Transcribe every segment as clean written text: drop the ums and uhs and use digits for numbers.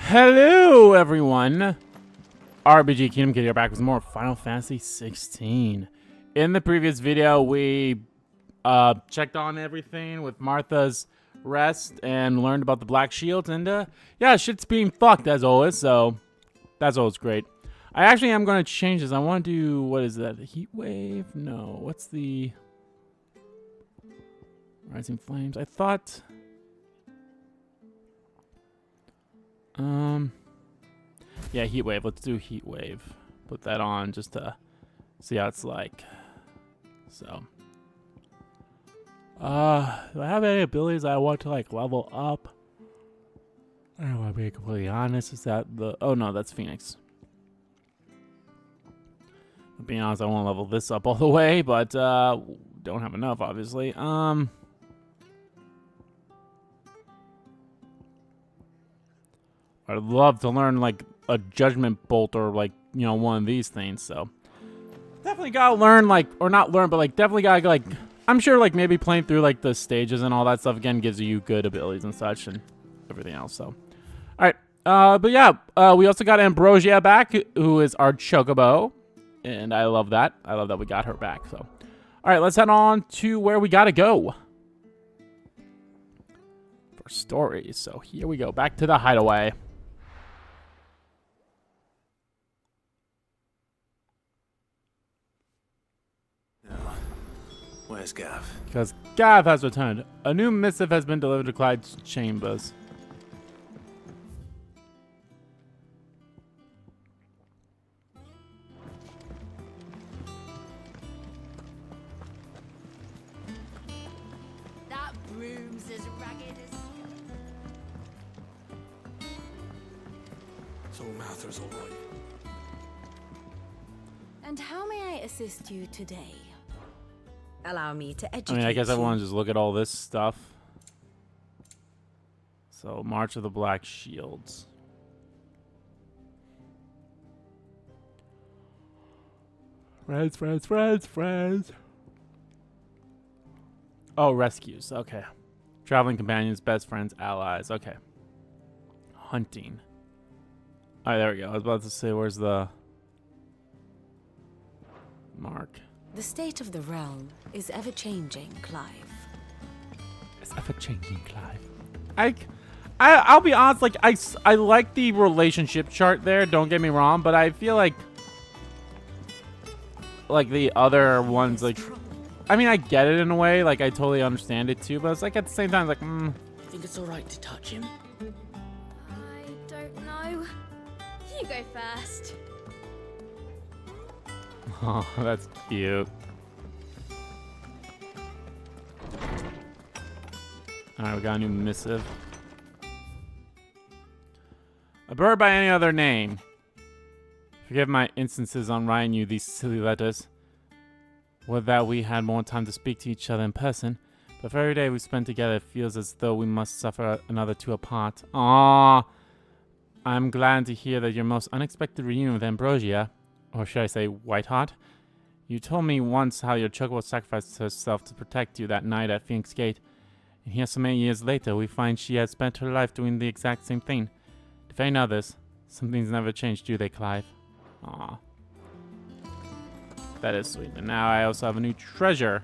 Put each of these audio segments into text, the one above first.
Hello, everyone. RBG Kingdom Kid here, back with more Final Fantasy 16. In the previous video, we checked on everything with Martha's rest and learned about the Black Shield, and yeah, shit's being fucked as always. So that's always great. I actually am going to change this. I want to do, what is that? Heat wave? No. What's the Rising Flames? I thought. Yeah, heat wave. Let's do heat wave. Put that on just to see how it's like. So, do I have any abilities I want to like level up? I don't want to be completely honest. Is that the? Oh no, that's Phoenix. Being honest, I want to level this up all the way, but don't have enough, obviously. I'd love to learn like a judgment bolt or like, you know, one of these things. So definitely gotta learn, like, or not learn, but like definitely gotta like, I'm sure like maybe playing through like the stages and all that stuff again gives you good abilities and such and everything else. So, all right. But yeah, we also got Ambrosia back, who is our Chocobo. And I love that. I love that we got her back. So, all right, let's head on to where we gotta go for stories. So here we go, back to the hideaway. Where's Gav? Because Gav has returned. A new missive has been delivered to Clyde's chambers. That broom's as ragged as... So Martha's all right. And how may I assist you today? Allow me to educate I mean, I guess you. I want to just look at all this stuff. So, March of the Black Shields. Friends. Oh, rescues. Okay. Traveling companions, best friends, allies. Okay. Hunting. All right, there we go. I was about to say, where's the mark? The state of the realm is ever-changing, Clive. It's ever-changing, Clive. I'll be honest, like, I like the relationship chart there, don't get me wrong, but I feel like the other ones, like, I mean, I get it in a way, like, I totally understand it too, but it's like, at the same time, like, You think it's alright to touch him? I don't know. You go first. Oh, that's cute. Alright, we got a new missive. A bird by any other name. Forgive my instances on writing you these silly letters. Would that we had more time to speak to each other in person, but for every day we spend together, it feels as though we must suffer another two apart. Ah, I'm glad to hear that your most unexpected reunion with Ambrosia, or should I say Whiteheart. You told me once how your Chocobo sacrificed herself to protect you that night at Phoenix Gate, and here so many years later we find she has spent her life doing the exact same thing. To feign others, some things never change, do they, Clive? Aww. That is sweet. And now I also have a new treasure.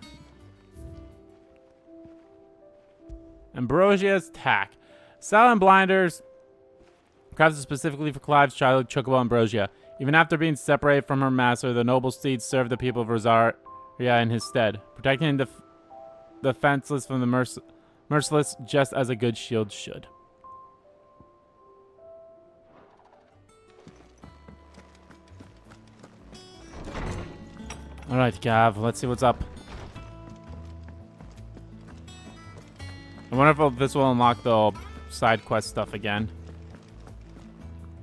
Ambrosia's Tack. Silent blinders crafted specifically for Clive's childhood Chocobo Ambrosia. Even after being separated from her master, the noble steed served the people of Rosaria in his stead, protecting the defenseless from the merciless, just as a good shield should. Alright, Gav, let's see what's up. I wonder if this will unlock the side quest stuff again.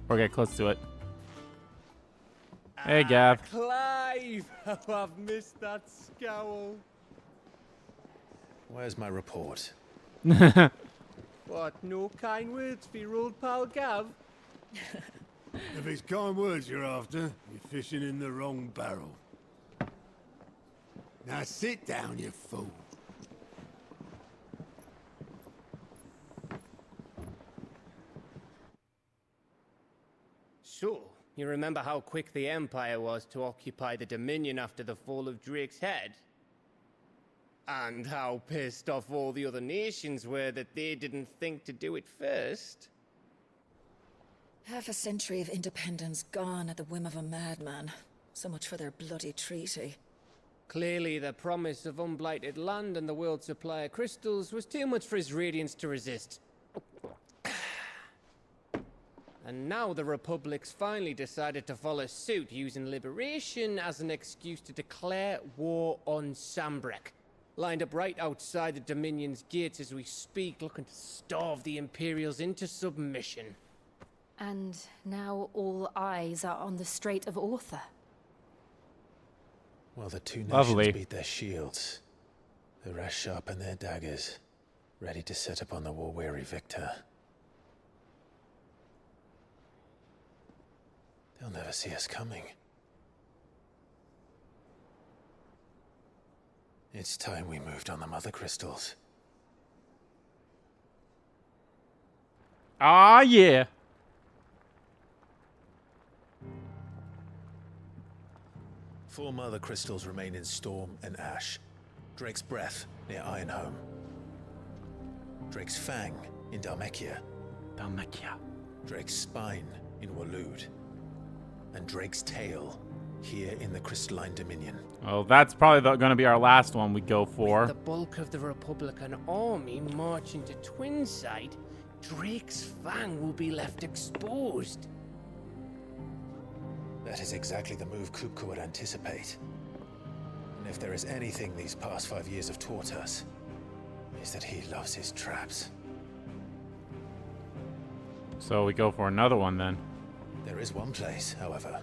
Or get close to it. Hey, Gav. Clive! How I've missed that scowl. Where's my report? What, no kind words for your old pal Gav? If it's kind words you're after, you're fishing in the wrong barrel. Now sit down, you fool. You remember how quick the Empire was to occupy the Dominion after the fall of Drake's head? And how pissed off all the other nations were that they didn't think to do it first? Half a century of independence gone at the whim of a madman. So much for their bloody treaty. Clearly, the promise of unblighted land and the world's supply of crystals was too much for his radiance to resist. And now the Republic's finally decided to follow suit, using liberation as an excuse to declare war on Sambrek. Lined up right outside the Dominion's gates as we speak, looking to starve the Imperials into submission. And now all eyes are on the Strait of Author. While the two nations Lovely. beat their shields, the rest sharpen their daggers, ready to set upon the war-weary victor. They'll never see us coming. It's time we moved on the Mothercrystals. Ah, yeah. Four Mothercrystals remain in Storm and Ash. Drake's Breath near Ironhome. Drake's Fang in Dhalmekia. Dhalmekia. Drake's Spine in Waloed. And Drake's Tail here in the Crystalline Dominion. Oh, that's probably going to be our last one we go for. The bulk of the Republican army marching to Twinside, Drake's Fang will be left exposed. That is exactly the move Kupka would anticipate. And if there is anything these past 5 years have taught us, is that he loves his traps. So we go for another one then. There is one place, however,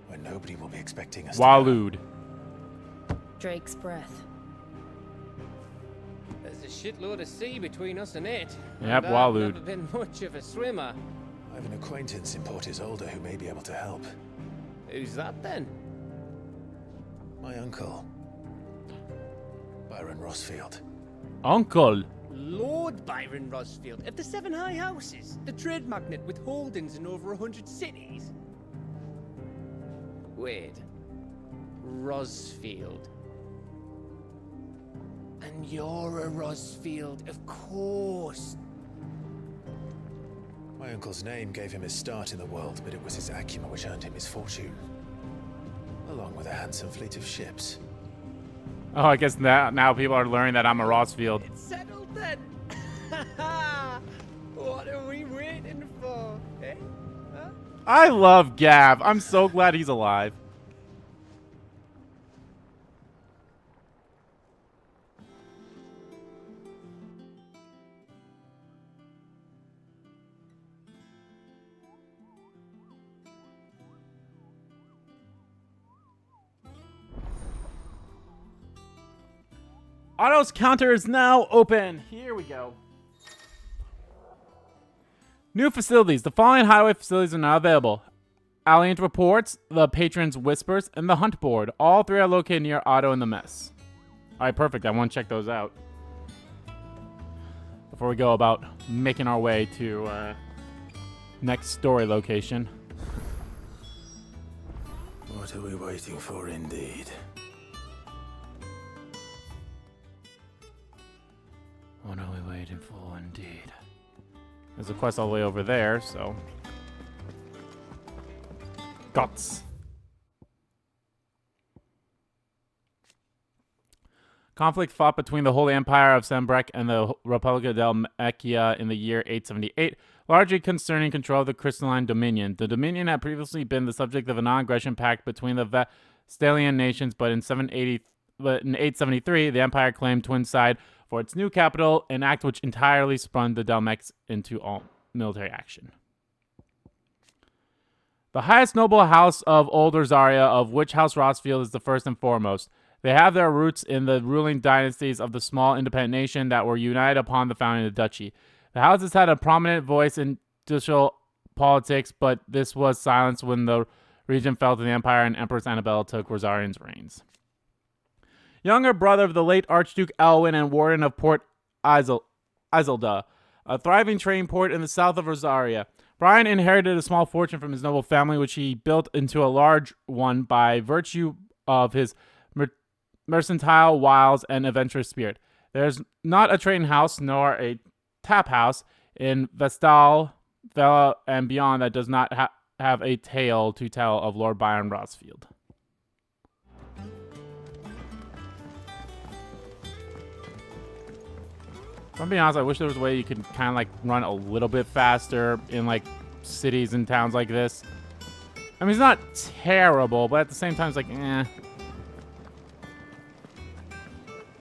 where nobody will be expecting us Waloed. Drake's Breath. There's a shitload of sea between us and it. Yep, and I've Waloed. never been much of a swimmer. to. I have an acquaintance in Port Isolde who may be able to help. Who's that then? My uncle, Byron Rosfield. Uncle. Lord Byron Rosfield of the Seven High Houses, the trade magnate with holdings in over 100 cities. Wait, Rosfield. And you're a Rosfield, of course. My uncle's name gave him his start in the world, but it was his acumen which earned him his fortune. Along with a handsome fleet of ships. Oh, I guess now people are learning that I'm a Rosfield. It's settled then. What are we waiting for? Eh? Huh? I love Gav. I'm so glad he's alive. Otto's counter is now open. Here we go. New facilities. The following highway facilities are now available. Alliant Reports, the Patron's Whispers, and the Hunt Board. All three are located near Otto and the Mess. Alright, perfect. I want to check those out. Before we go about making our way to next story location. What are we waiting for indeed? What are we waiting for indeed? There's a quest all the way over there, so. Guts. Conflict fought between the Holy Empire of Sambrek and the Republic of Dhalmekia in the year 878, largely concerning control of the Crystalline Dominion. The Dominion had previously been the subject of a non-aggression pact between the Vastalian nations, but in 873, the Empire claimed Twinside for its new capital, an act which entirely spun the Dhalmekians into all military action. The highest noble house of Old Rosaria, of which House Rosfield is the first and foremost. They have their roots in the ruling dynasties of the small independent nation that were united upon the founding of the duchy. The houses had a prominent voice in judicial politics, but this was silenced when the region fell to the Empire and Empress Annabella took Rosarian's reigns. Younger brother of the late Archduke Elwin and warden of Port Isolde, a thriving trading port in the south of Rosaria. Brian inherited a small fortune from his noble family, which he built into a large one by virtue of his mercantile wiles and adventurous spirit. There's not a trading house nor a tap house in Vestal, Vela, and beyond that does not have a tale to tell of Lord Byron Rosfield. If I'm being honest, I wish there was a way you could kind of like run a little bit faster in like cities and towns like this. I mean, it's not terrible, but at the same time, it's like, eh.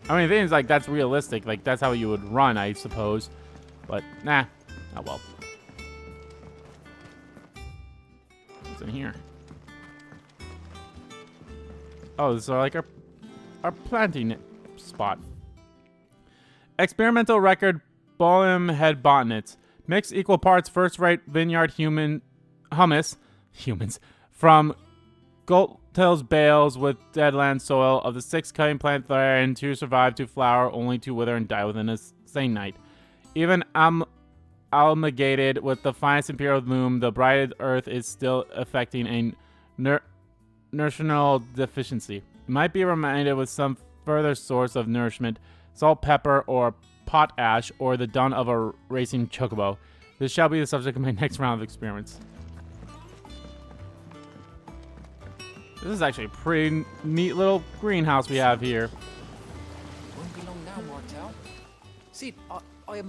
I mean, the thing is, like, that's realistic. Like, that's how you would run, I suppose. But, nah. Oh, well. What's in here? Oh, this is like our planting spot. Experimental record Boehm head botanists. Mix equal parts first-rate vineyard hummus from Goldtail's bales with deadland soil of the 6 cutting plant therein to survive to flower, only to wither and die within a same night. Even amalgamated with the finest imperial loom, the brighted earth is still affecting a nutritional deficiency. It might be reminded with some further source of nourishment, salt, pepper, or potash, or the dung of a racing chocobo. This shall be the subject of my next round of experiments. This is actually a pretty neat little greenhouse we have here. Won't be long now, Martel. Sid, I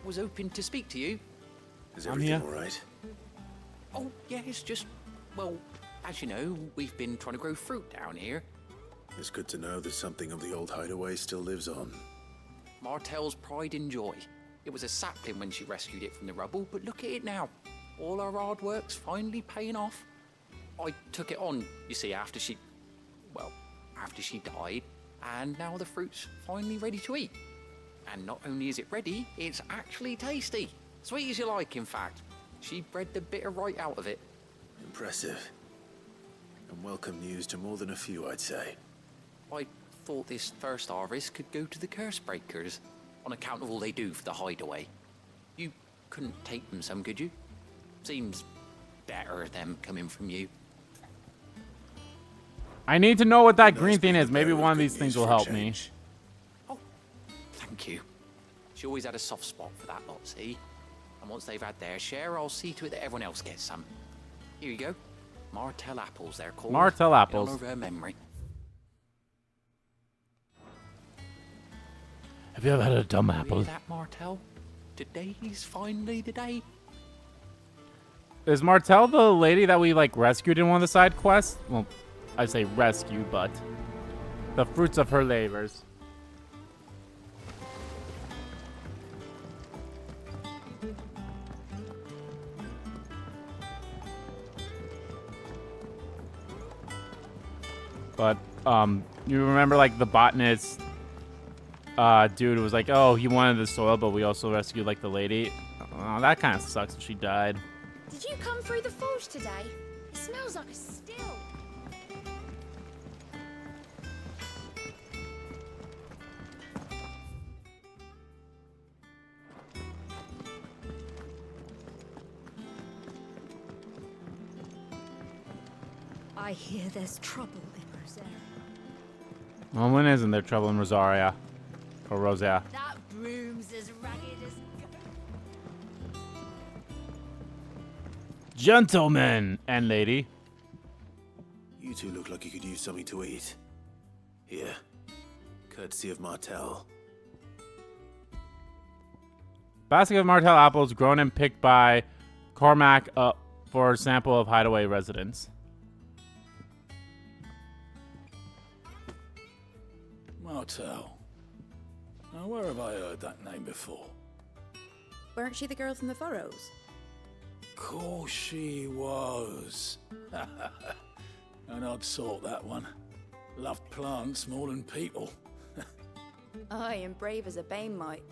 was hoping to speak to you. Is everything all right? Oh, yeah, it's just, well, as you know, we've been trying to grow fruit down here. It's good to know that something of the old hideaway still lives on. Martel's pride and joy. It was a sapling when she rescued it from the rubble, but look at it now. All our hard work's finally paying off. I took it on, you see, after she died, and now the fruit's finally ready to eat. And not only is it ready, it's actually tasty. Sweet as you like, in fact. She bred the bitter right out of it. Impressive. And welcome news to more than a few, I'd say. I thought this first harvest could go to the curse breakers, on account of all they do for the hideaway. You couldn't take them some, could you? Seems better them coming from you. I need to know what that green thing is. Maybe one of these things will help me. Oh, thank you. She always had a soft spot for that lot, see? And once they've had their share, I'll see to it that everyone else gets some. Here you go. Martel apples, they're called. Martel apples. In honor of her memory. Have you ever had a dumb apple? That Martel? Today's finally the day. Is Martel the lady that we like rescued in one of the side quests? Well, I say rescue, but the fruits of her labors. But you remember like the botanist dude was like, oh, he wanted the soil, but we also rescued like the lady. Oh, that kind of sucks if she died. Did you come through the forge today? It smells like a still. I hear there's trouble in Rosaria. Well, when isn't there trouble in Rosaria? Or Rosea? That broom's as ragged as... Gentlemen and lady. You two look like you could use something to eat. Here. Courtesy of Martel. Basket of Martel apples grown and picked by Cormac for a sample of hideaway residents. Martel. Now, where have I heard that name before? Weren't she the girl from the Furrows? Course she was. An odd sort, that one. Loved plants more than people. Aye, and brave as a bane might.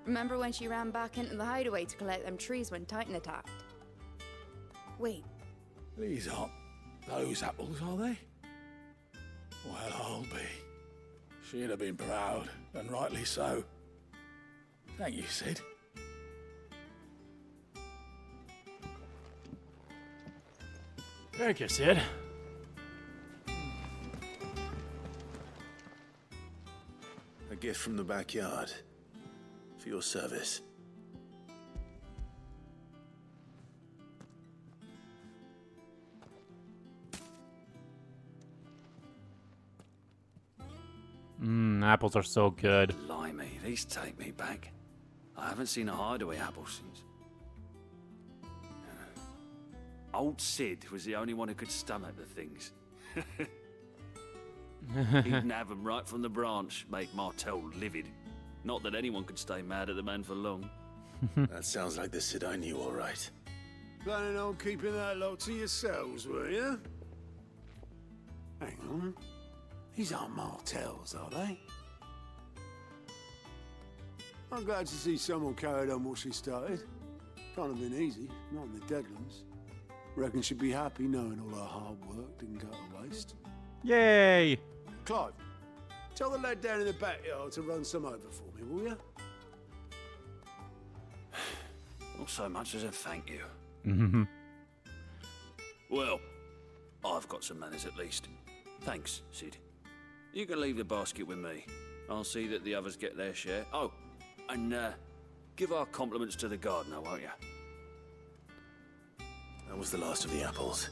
Remember when she ran back into the hideaway to collect them trees when Titan attacked? Wait, These aren't those apples, are they? Well, I'll be. She'd have been proud, and rightly so. Thank you, Sid. Thank you, Sid. A gift from the backyard. For your service. Apples are so good. Blimey, these take me back. I haven't seen a hideaway apple since. Old Sid was the only one who could stomach the things. He'd nab them right from the branch, make Martell livid. Not that anyone could stay mad at the man for long. That sounds like the Sid I knew, all right. Planning on keeping that lot to yourselves, were you? Hang on. These aren't Martells, are they? I'm glad to see someone carried on what she started. Can't have been easy, not in the Deadlands. Reckon she'd be happy knowing all her hard work didn't go to waste. Yay! Clive, tell the lad down in the backyard to run some over for me, will you? Not so much as a thank you. Mm-hmm. Well, I've got some manners at least. Thanks, Sid. You can leave the basket with me. I'll see that the others get their share. Oh, and give our compliments to the gardener, won't you? That was the last of the apples.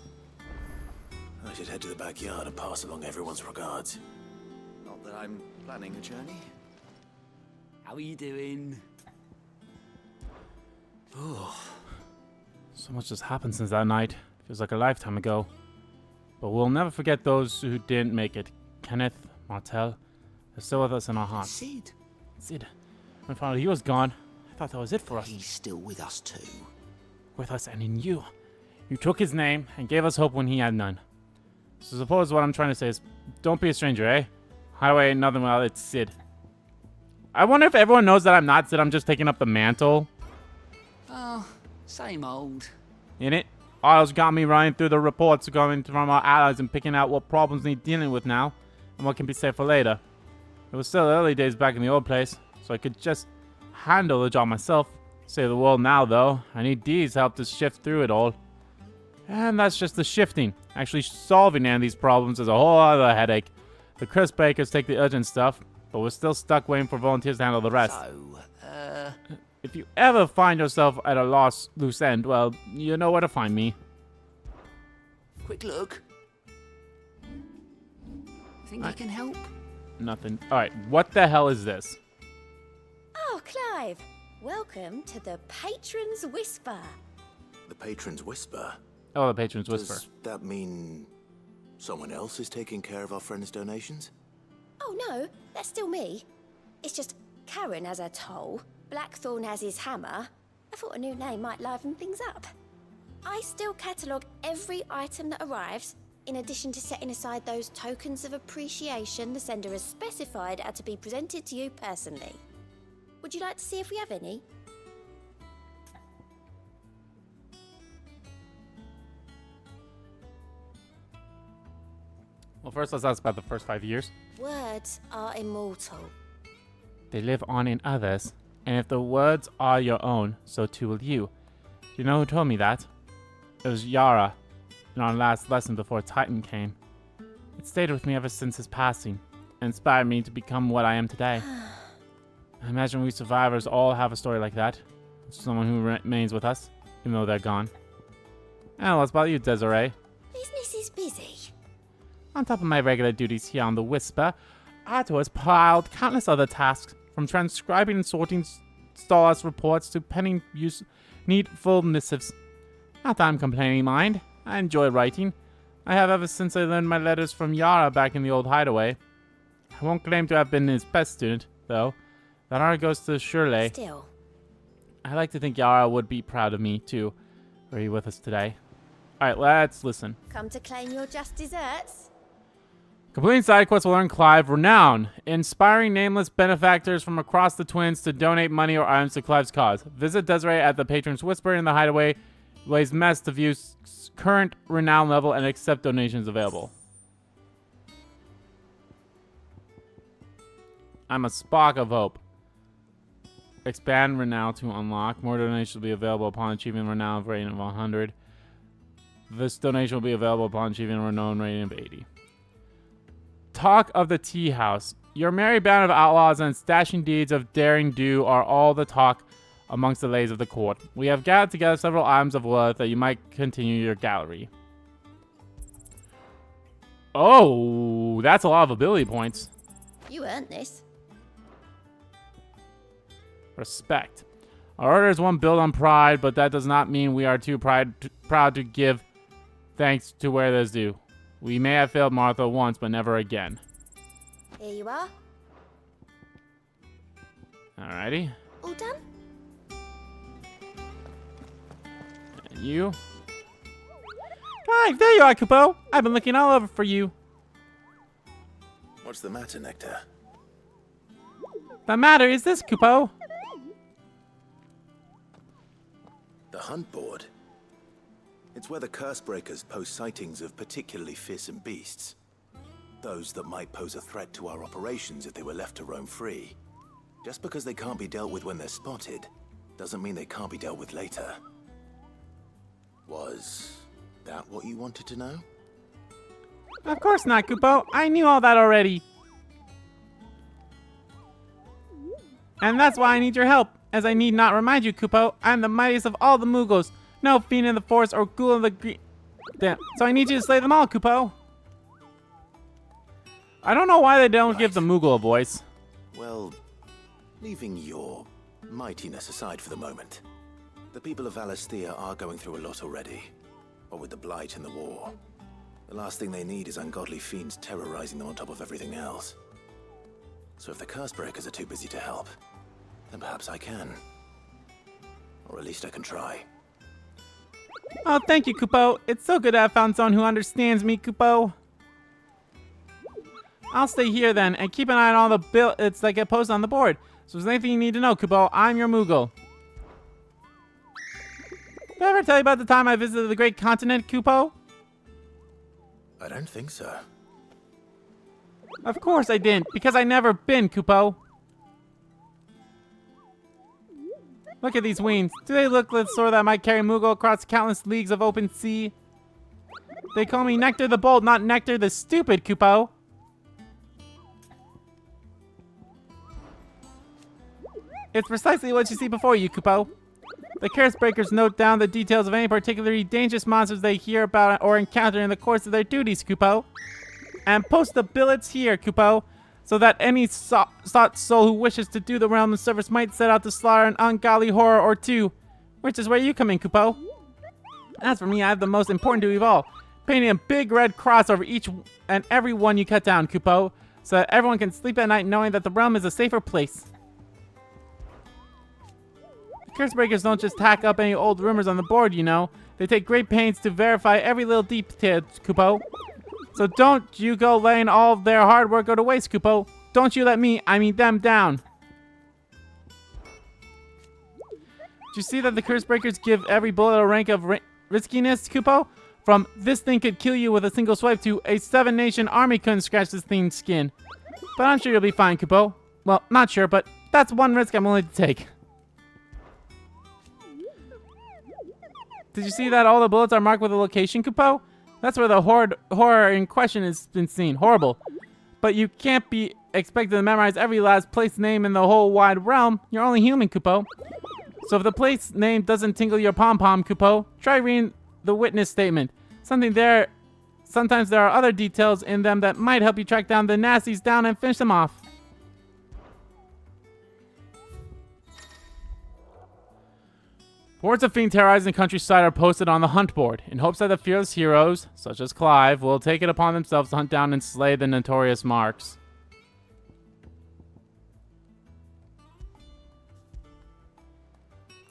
I should head to the backyard and pass along everyone's regards. Not that I'm planning a journey. How are you doing? Oh, so much has happened since that night. Feels like a lifetime ago. But we'll never forget those who didn't make it. Kenneth, Martell, they're still with us in our hearts. Sid, When finally he was gone, I thought that was it for us. he's still with us too. With us and in you. You took his name and gave us hope when he had none. So suppose what I'm trying to say is, don't be a stranger, eh? Highway ain't nothing well, it's Sid. I wonder if everyone knows that I'm not Sid, I'm just taking up the mantle. Oh, same old. In it, Isles got me running through the reports coming from our allies and picking out what problems need dealing with now, and what can be saved for later. It was still early days back in the old place, so I could just handle the job myself. Save the world now, though. I need Dee's help to shift through it all. And that's just the shifting. Actually solving any of these problems is a whole other headache. The crisp bakers take the urgent stuff, but we're still stuck waiting for volunteers to handle the rest. So, If you ever find yourself at a loose end, well, you know where to find me. quick look. Think you can help? Nothing. Alright, what the hell is this? Oh, Clive. Welcome to the Patron's Whisper. The Patron's Whisper? Oh, the Patron's Whisper. Does that mean someone else is taking care of our friends' donations? Oh, no, that's still me. It's just Karen has her toll, Blackthorn has his hammer. I thought a new name might liven things up. I still catalogue every item that arrives, in addition to setting aside those tokens of appreciation the sender has specified are to be presented to you personally. Would you like to see if we have any? Well, first let's ask about the first 5 years. Words are immortal. They live on in others, and if the words are your own, so too will you. Do you know who told me that? It was Yara, in our last lesson before Titan came. It stayed with me ever since his passing, and inspired me to become what I am today. I imagine we survivors all have a story like that. Someone who remains with us, even though they're gone. And what's about you, Desiree? Business is busy. On top of my regular duties here on the Whisper, Arthur has piled countless other tasks, from transcribing and sorting Stars reports to penning needful missives. Not that I'm complaining, mind. I enjoy writing. I have ever since I learned my letters from Yara back in the old hideaway. I won't claim to have been his best student, though. That honor goes to Shirley. Still. I like to think Yara would be proud of me, too, were he with us today. Alright, let's listen. Come to claim your just desserts? Completing side quests will earn Clive renown, inspiring nameless benefactors from across the Twins to donate money or items to Clive's cause. Visit Desiree at the Patron's Whisper in the Hideaway Ways Mess to view current renown level and accept donations available. I'm a spark of hope. Expand renown to unlock. More donations will be available upon achieving renown of rating of 100. This donation will be available upon achieving a renown rating of 80. Talk of the Tea House. Your merry band of outlaws and stashing deeds of daring do are all the talk amongst the ladies of the court. We have gathered together several items of worth that you might continue your gallery. Oh, that's a lot of ability points. You earned this. Respect. Our order is one built on pride, but that does not mean we are too proud to give thanks to where it is due. We may have failed Martha once, but never again. Here you are. Alrighty. All done? And you? Clive, there you are, Kupo. I've been looking all over for you. What's the matter, Nectar? The matter is this, Kupo. The hunt board. It's where the Cursebreakers post sightings of particularly fearsome beasts. Those that might pose a threat to our operations if they were left to roam free. Just because they can't be dealt with when they're spotted, doesn't mean they can't be dealt with later. Was that what you wanted to know? Of course not, Kupo. I knew all that already. And that's why I need your help. As I need not remind you, Kupo, I'm the mightiest of all the Moogles. No fiend in the forest or ghoul in the green... Damn. So I need you to slay them all, Kupo. I don't know why they don't give the Moogle a voice. Well, leaving your mightiness aside for the moment, the people of Valisthea are going through a lot already. What with the Blight and the war. The last thing they need is ungodly fiends terrorizing them on top of everything else. So if the Cursebreakers are too busy to help, then perhaps I can. Or at least I can try. Oh, thank you, Kupo. It's so good to have found someone who understands me, Kupo. I'll stay here then, and keep an eye on all the billets that get posted on the board. So if there's anything you need to know, Kupo, I'm your Moogle. Did I ever tell you about the time I visited the Great Continent, Kupo? I don't think so. Of course I didn't, because I never been, Kupo. Look at these wings. Do they look like the sort that might carry Moogle across countless leagues of open sea? They call me Nectar the Bold, not Nectar the Stupid, Kupo. It's precisely what you see before you, Kupo. The Cursebreakers note down the details of any particularly dangerous monsters they hear about or encounter in the course of their duties, Kupo. And post the billets here, Kupo, so that any sought soul who wishes to do the realm a service might set out to slaughter an ungodly horror or two, which is where you come in, Kupo. As for me, I have the most important duty of all, painting a big red cross over each and every one you cut down, Kupo, so that everyone can sleep at night knowing that the realm is a safer place. Cursebreakers don't just tack up any old rumors on the board, you know. They take great pains to verify every little detail, Kupo. So don't you go laying all of their hard work go to waste, Kupo. Don't you let me, I mean them, down. Did you see that the Cursebreakers give every bullet a rank of riskiness, Kupo? From this thing could kill you with a single swipe to a 7-nation army couldn't scratch this thing's skin. But I'm sure you'll be fine, Kupo. Well, not sure, but that's one risk I'm willing to take. Did you see that all the bullets are marked with a location, Kupo? That's where the horror in question has been seen. Horrible. But you can't be expected to memorize every last place name in the whole wide realm. You're only human, Kupo. So if the place name doesn't tingle your pom-pom, Kupo, try reading the witness statement. Sometimes there are other details in them that might help you track down the nasties down and finish them off. Reports of fiend terrorizing the countryside are posted on the hunt board, in hopes that the fearless heroes, such as Clive, will take it upon themselves to hunt down and slay the notorious marks.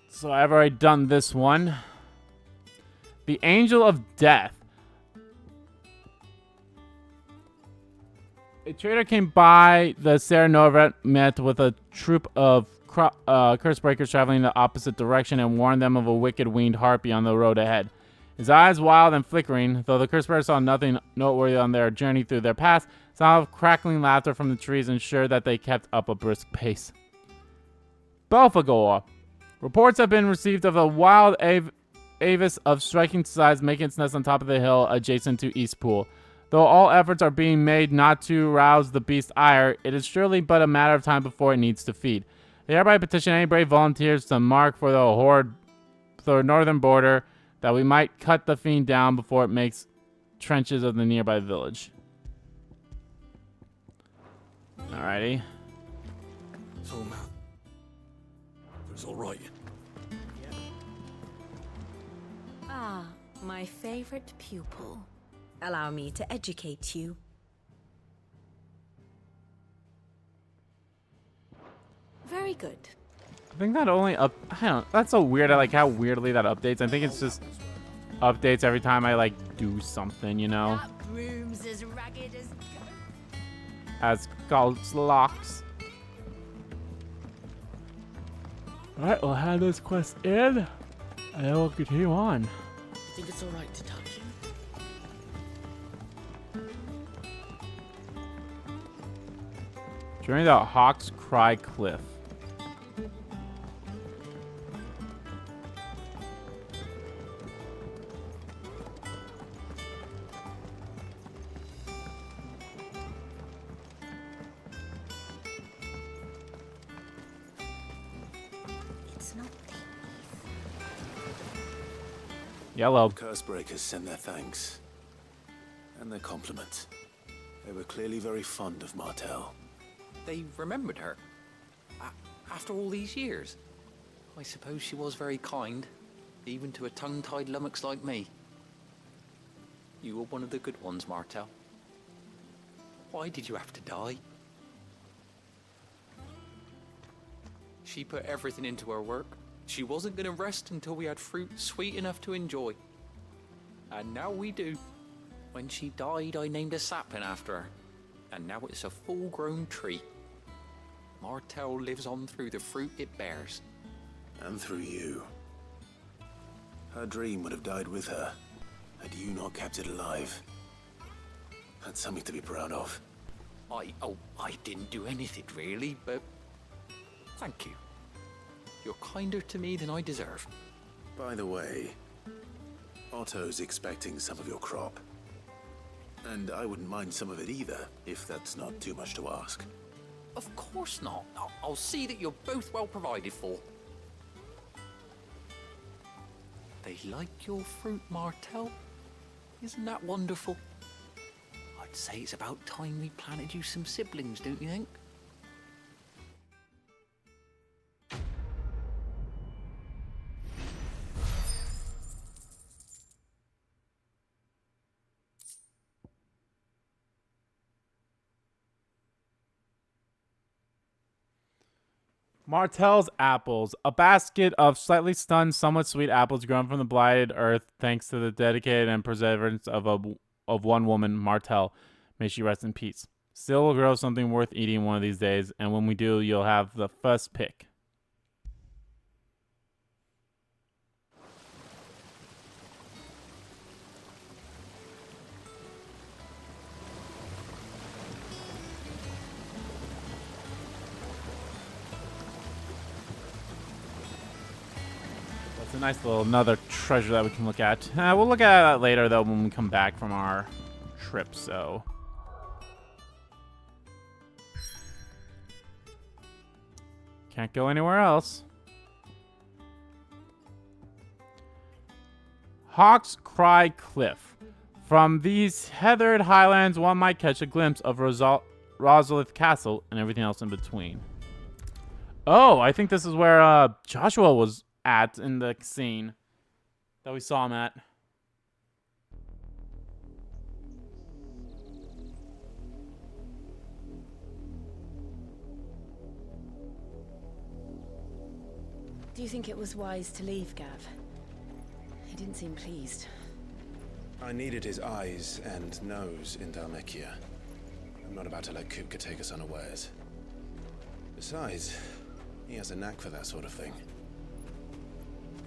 So I've already done this one. The Angel of Death. A trader came by the Sierra Norvet, met with a troop of Cursebreakers traveling in the opposite direction, and warned them of a wicked winged harpy on the road ahead. His eyes wild and flickering, though the Cursebreakers saw nothing noteworthy on their journey through their pass, sound of crackling laughter from the trees ensured that they kept up a brisk pace. Belphegor. Reports have been received of a wild avis of striking size, making its nest on top of the hill adjacent to Eastpool. Though all efforts are being made not to rouse the beast's ire, it is surely but a matter of time before it needs to feed. They hereby petition any brave volunteers to mark for the horde the northern border, that we might cut the fiend down before it makes trenches of the nearby village. Alrighty. So, Matt, it's all right. Ah, my favorite pupil. Allow me to educate you. Very good. I think that only I don't. That's so weird. I like how weirdly that updates. I think it's just updates every time I like do something, you know. That room's as ragged as As God's locks. Alright, we'll have this quest in, and then we'll continue on. You think it's alright to touch him? During the Hawk's Cry Cliff. Yellow. Cursebreakers sent their thanks. And their compliments. They were clearly very fond of Martel. They remembered her. After all these years. I suppose she was very kind, even to a tongue-tied lummox like me. You were one of the good ones, Martel. Why did you have to die? She put everything into her work. She wasn't going to rest until we had fruit sweet enough to enjoy. And now we do. When she died, I named a sapling after her. And now it's a full-grown tree. Martel lives on through the fruit it bears. And through you. Her dream would have died with her, had you not kept it alive. That's something to be proud of. I didn't do anything really, but thank you. You're kinder to me than I deserve. By the way, Otto's expecting some of your crop. And I wouldn't mind some of it either, if that's not too much to ask. Of course not. I'll see that you're both well provided for. They like your fruit, Martel. Isn't that wonderful? I'd say it's about time we planted you some siblings, don't you think? Martel's apples. A basket of slightly stunned, somewhat sweet apples grown from the blighted earth thanks to the dedicated and perseverance of one woman, Martel. May she rest in peace. Still will grow something worth eating one of these days, and when we do, you'll have the first pick. It's a nice little another treasure that we can look at. We'll look at that later though when we come back from our trip, so. Can't go anywhere else. Hawk's Cry Cliff. From these heathered highlands, one might catch a glimpse of Rosalith Castle and everything else in between. Oh, I think this is where Joshua was at in the scene that we saw him at. Do you think it was wise to leave, Gav? He didn't seem pleased. I needed his eyes and nose in Dhalmekia. I'm not about to let Kupka take us unawares. Besides, he has a knack for that sort of thing.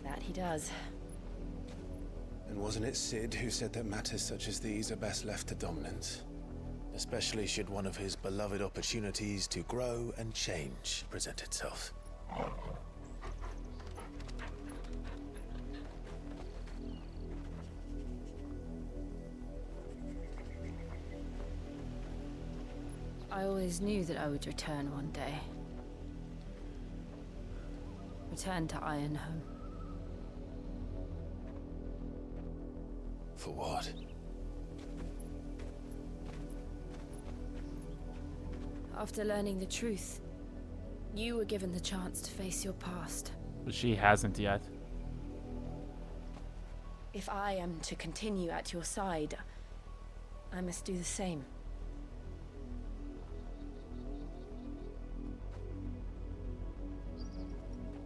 That he does. And wasn't it Sid who said that matters such as these are best left to dominance? Especially should one of his beloved opportunities to grow and change present itself. I always knew that I would return one day. Return to Ironhome. For what? After learning the truth, you were given the chance to face your past. But she hasn't yet. If I am to continue at your side, I must do the same.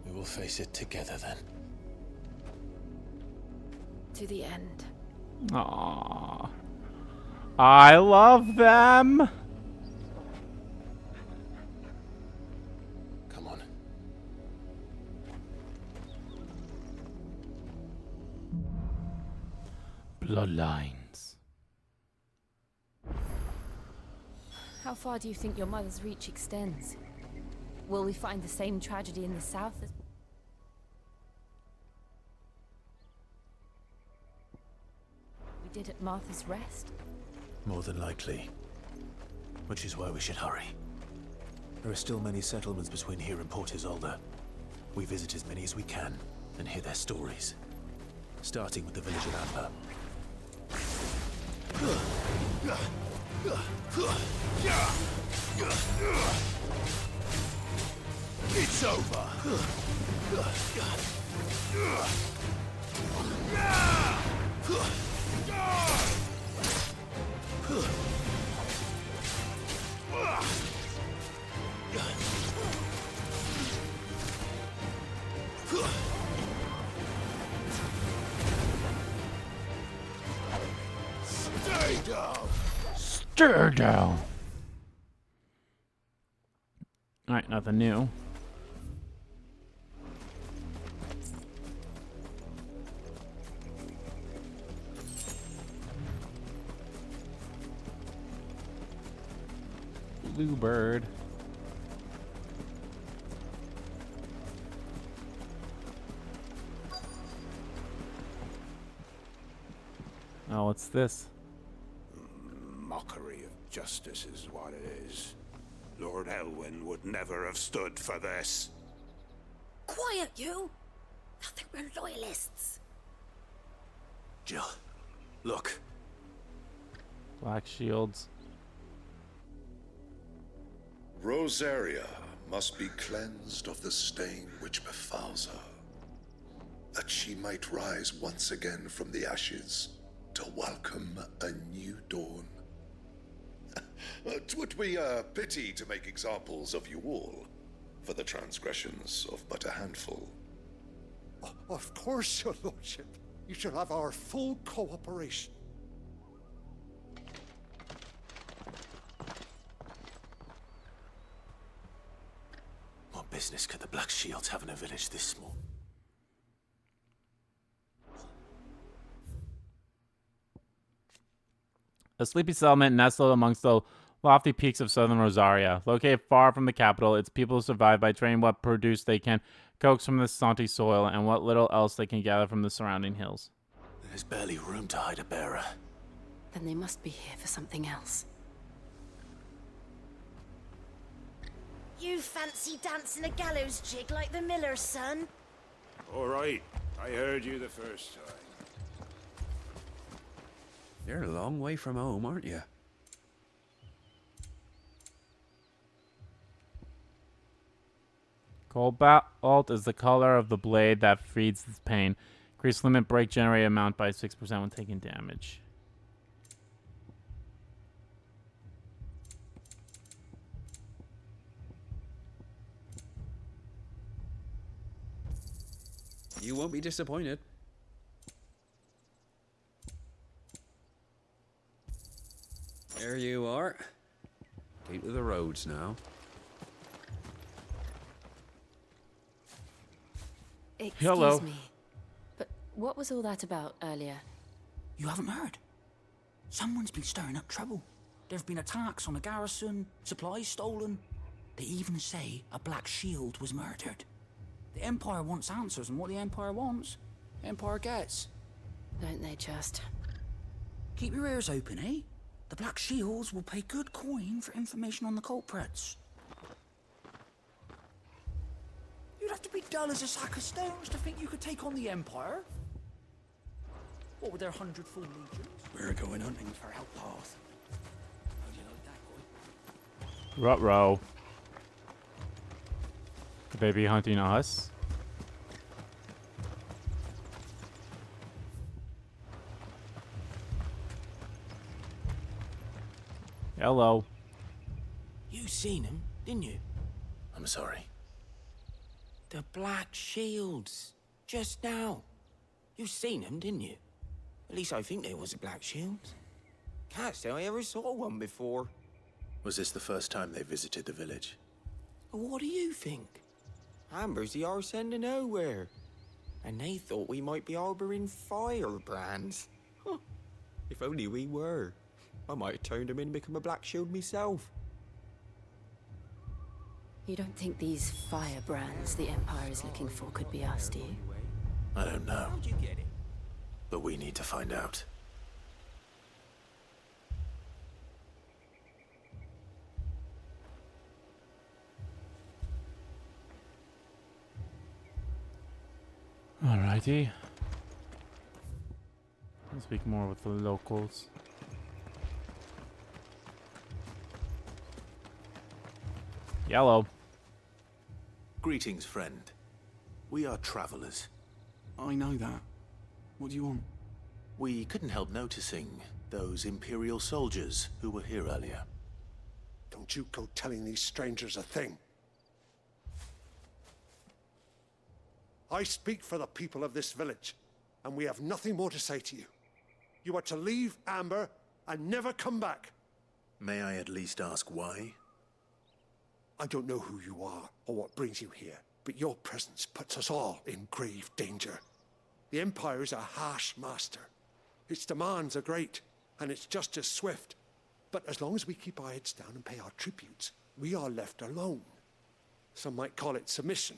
We will face it together then. To the end. Aww. I love them. Come on. Bloodlines. How far do you think your mother's reach extends? Will we find the same tragedy in the south as... we did at Martha's Rest? More than likely. Which is why we should hurry. There are still many settlements between here and Port Isolde. We visit as many as we can and hear their stories. Starting with the village of Amber. It's over. Stay down. Stir down. Alright, nothing new. Bluebird. Oh, what's this? Mockery of justice is what it is. Lord Elwyn would never have stood for this. Quiet, you! I think we're loyalists. Jill, look. Black shields. Rosaria must be cleansed of the stain which befouls her, that she might rise once again from the ashes to welcome a new dawn. 'Twould be a pity to make examples of you all, for the transgressions of but a handful. Of course, your lordship. You shall have our full cooperation. What business could the Black Shields have in a village this small? A sleepy settlement nestled amongst the lofty peaks of southern Rosaria. Located far from the capital, its people survive by trading what produce they can coax from the scanty soil and what little else they can gather from the surrounding hills. There's barely room to hide a bearer. Then they must be here for something else. You fancy dancing a gallows jig like the miller's son? All right, I heard you the first time. You're a long way from home, aren't you? Cobalt is the color of the blade that feeds the pain. Increase limit break generated amount by 6% when taking damage. You won't be disappointed. There you are. Keep to the roads now. Excuse me, but what was all that about earlier? You haven't heard? Someone's been stirring up trouble. There have been attacks on the garrison, supplies stolen. They even say a Black Shield was murdered. The Empire wants answers, and what the Empire wants, Empire gets. Don't they just? Keep your ears open, eh? The Black Shields will pay good coin for information on the culprits. You'd have to be dull as a sack of stones to think you could take on the Empire. What with their 100 full legions? We're going hunting For outlaws. How do you like that, boy? Ruh-roh. Could they be hunting us? Hello. You seen him, didn't you? I'm sorry. The Black Shields. Just now. You seen them, didn't you? At least I think there was a Black Shields. Can't say I ever saw one before. Was this the first time they visited the village? What do you think? Amber's the arse end of nowhere. And they thought we might be harboring firebrands. Huh. If only we were. I might have turned them in and become a Black Shield myself. You don't think these firebrands the Empire is looking for could be us, do you? I don't know. How'd you get it? But we need to find out. Alrighty. I'll speak more with the locals. Yellow. Greetings, friend. We are travelers. I know that. What do you want? We couldn't help noticing those Imperial soldiers who were here earlier. Don't you go telling these strangers a thing. I speak for the people of this village, and we have nothing more to say to you. You are to leave Amber and never come back. May I at least ask why? I don't know who you are or what brings you here, but your presence puts us all in grave danger. The Empire is a harsh master. Its demands are great, and its justice swift. But as long as we keep our heads down and pay our tributes, we are left alone. Some might call it submission.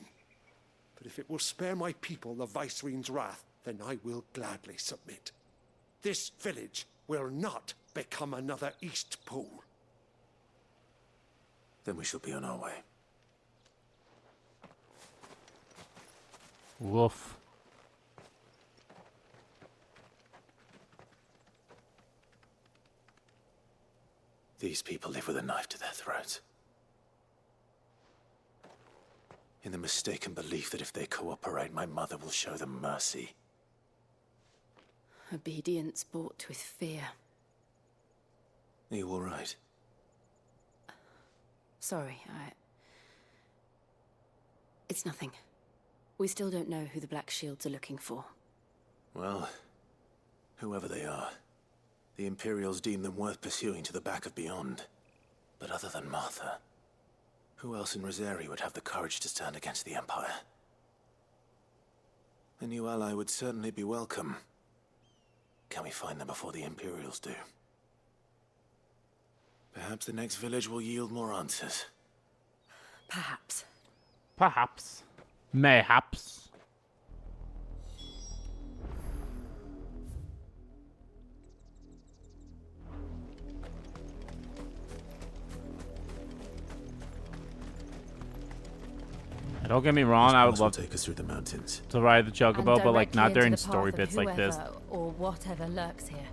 But if it will spare my people the Viceroy's wrath, then I will gladly submit. This village will not become another East Pool. Then we shall be on our way. Woof. These people live with a knife to their throats. In the mistaken belief that if they cooperate, my mother will show them mercy. Obedience bought with fear. Are you all right? Sorry, It's nothing. We still don't know who the Black Shields are looking for. Well, whoever they are, the Imperials deem them worth pursuing to the back of beyond. But other than Martha, who else in Rosari would have the courage to stand against the Empire? A new ally would certainly be welcome. Can we find them before the Imperials do? Perhaps the next village will yield more answers. Perhaps. Perhaps. Mayhaps. Don't get me wrong, I would love take us through the mountains to ride the chocobo, but like not during story path bits of like this. whoever or whatever lurks here.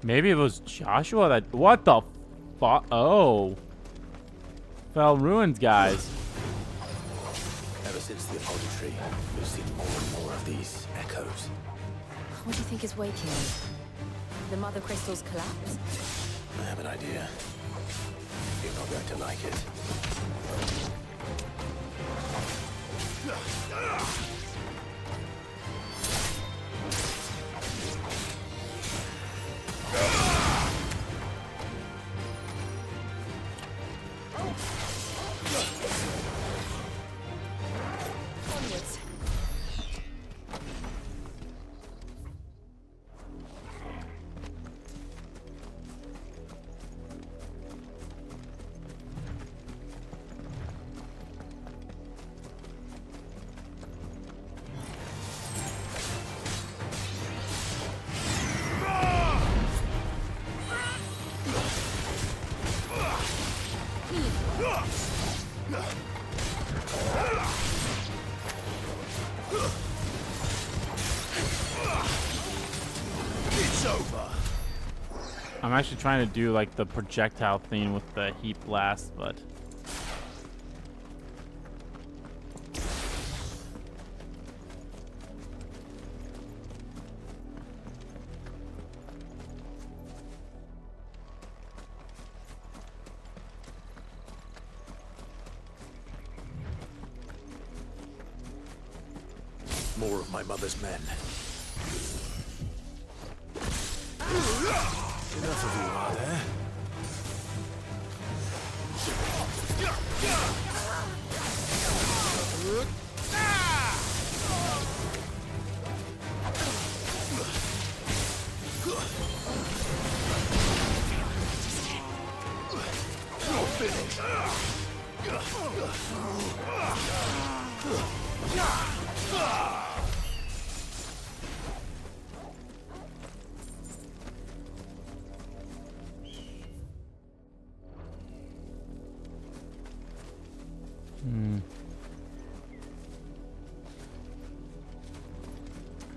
Maybe it was Joshua that. What the fuck? Oh. Fell ruins, guys. Ever since the apology tree, we've seen more and more of these echoes. What do you think is waking? The Mothercrystals collapse? I have an idea. You're not going to like it. Onwards. I'm actually trying to do like the projectile thing with the heat blast, but more of my mother's men. Enough of you, are there? You're finished.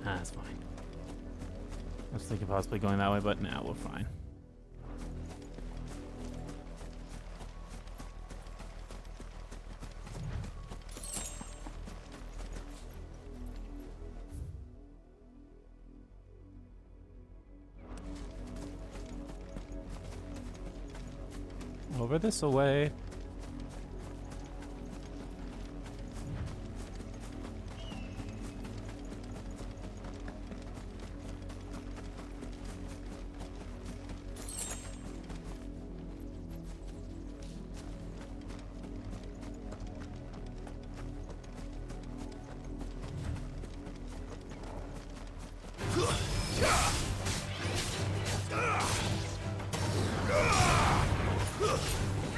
That's fine. I was thinking possibly going that way, but now we're fine. Over this way.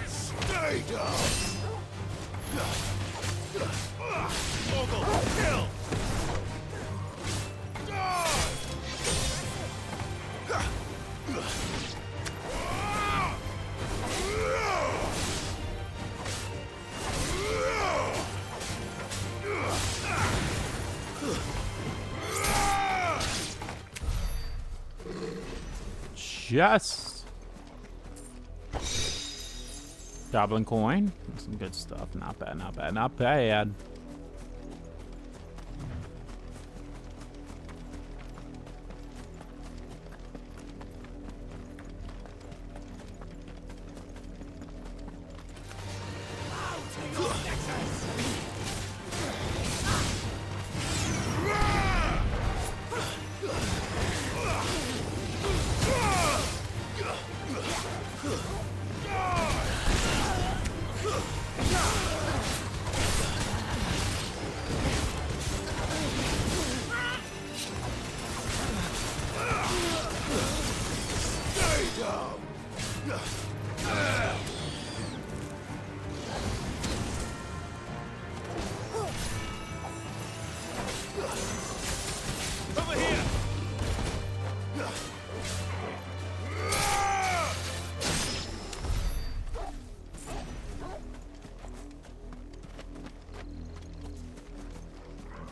Stay down. Mogul, kill. Just goblin coin. Some good stuff. Not bad, not bad, not bad.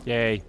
Yay.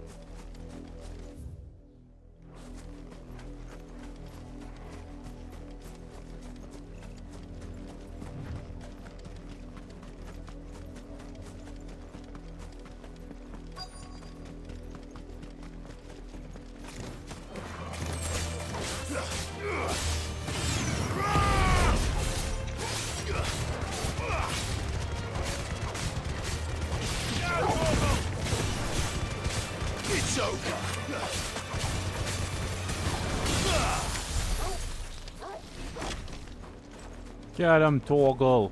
It's over. Get him, Torgal.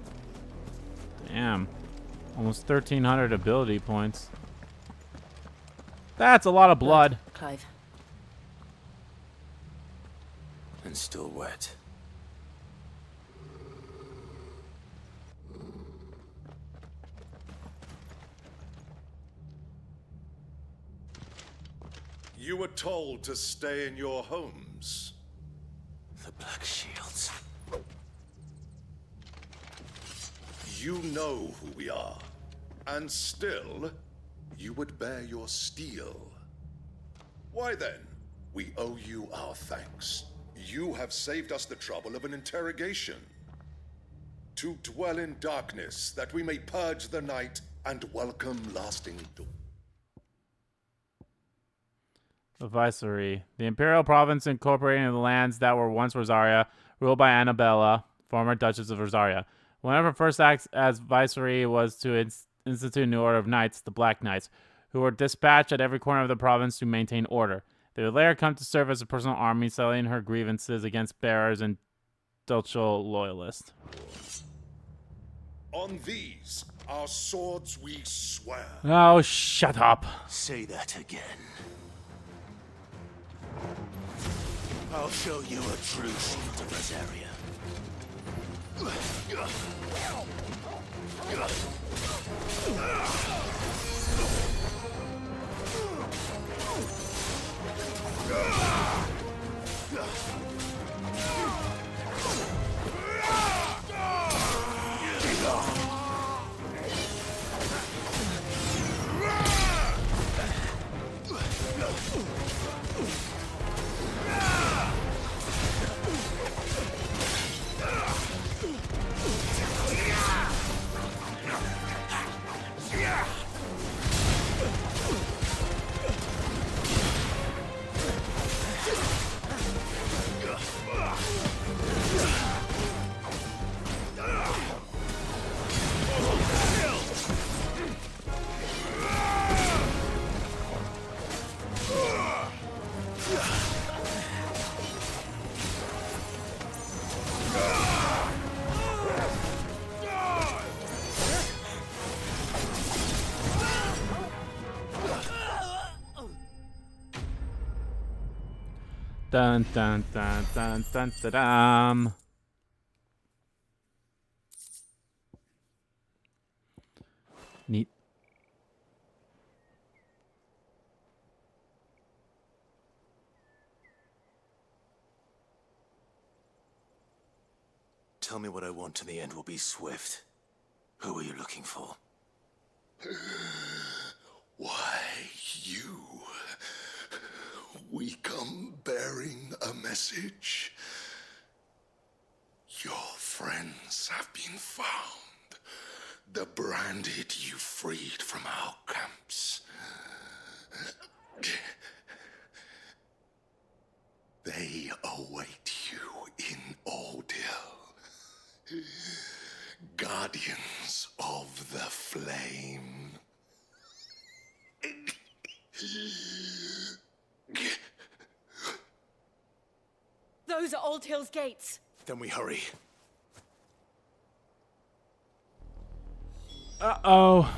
Damn. Almost 1,300 ability points. That's a lot of blood. Clive. And still wet. You were told to stay in your homes. The Black Shields. You know who we are. And still, you would bear your steel. Why then, we owe you our thanks. You have saved us the trouble of an interrogation. To dwell in darkness, that we may purge the night and welcome lasting dawn. The Viceroy. The Imperial Province incorporating the lands that were once Rosaria, ruled by Annabella, former Duchess of Rosaria. One of her first acts as Viceroy was to institute a new order of knights, the Black Knights, who were dispatched at every corner of the province to maintain order. They would later come to serve as a personal army, settling her grievances against bearers and ducal loyalists. On these, our swords we swear. Oh, shut up. Say that again. I'll show you a true shield of Rosaria. Dun dun dun dun dun dun dun. Neat. Tell me what I want and the end will be swift. Who are you looking for? Why, you. We come bearing a message. Your friends have been found. The branded you freed from our camps. They await you in Ordeal. Guardians of the Flame. Those are Old Hill's gates. Then we hurry. Uh-oh.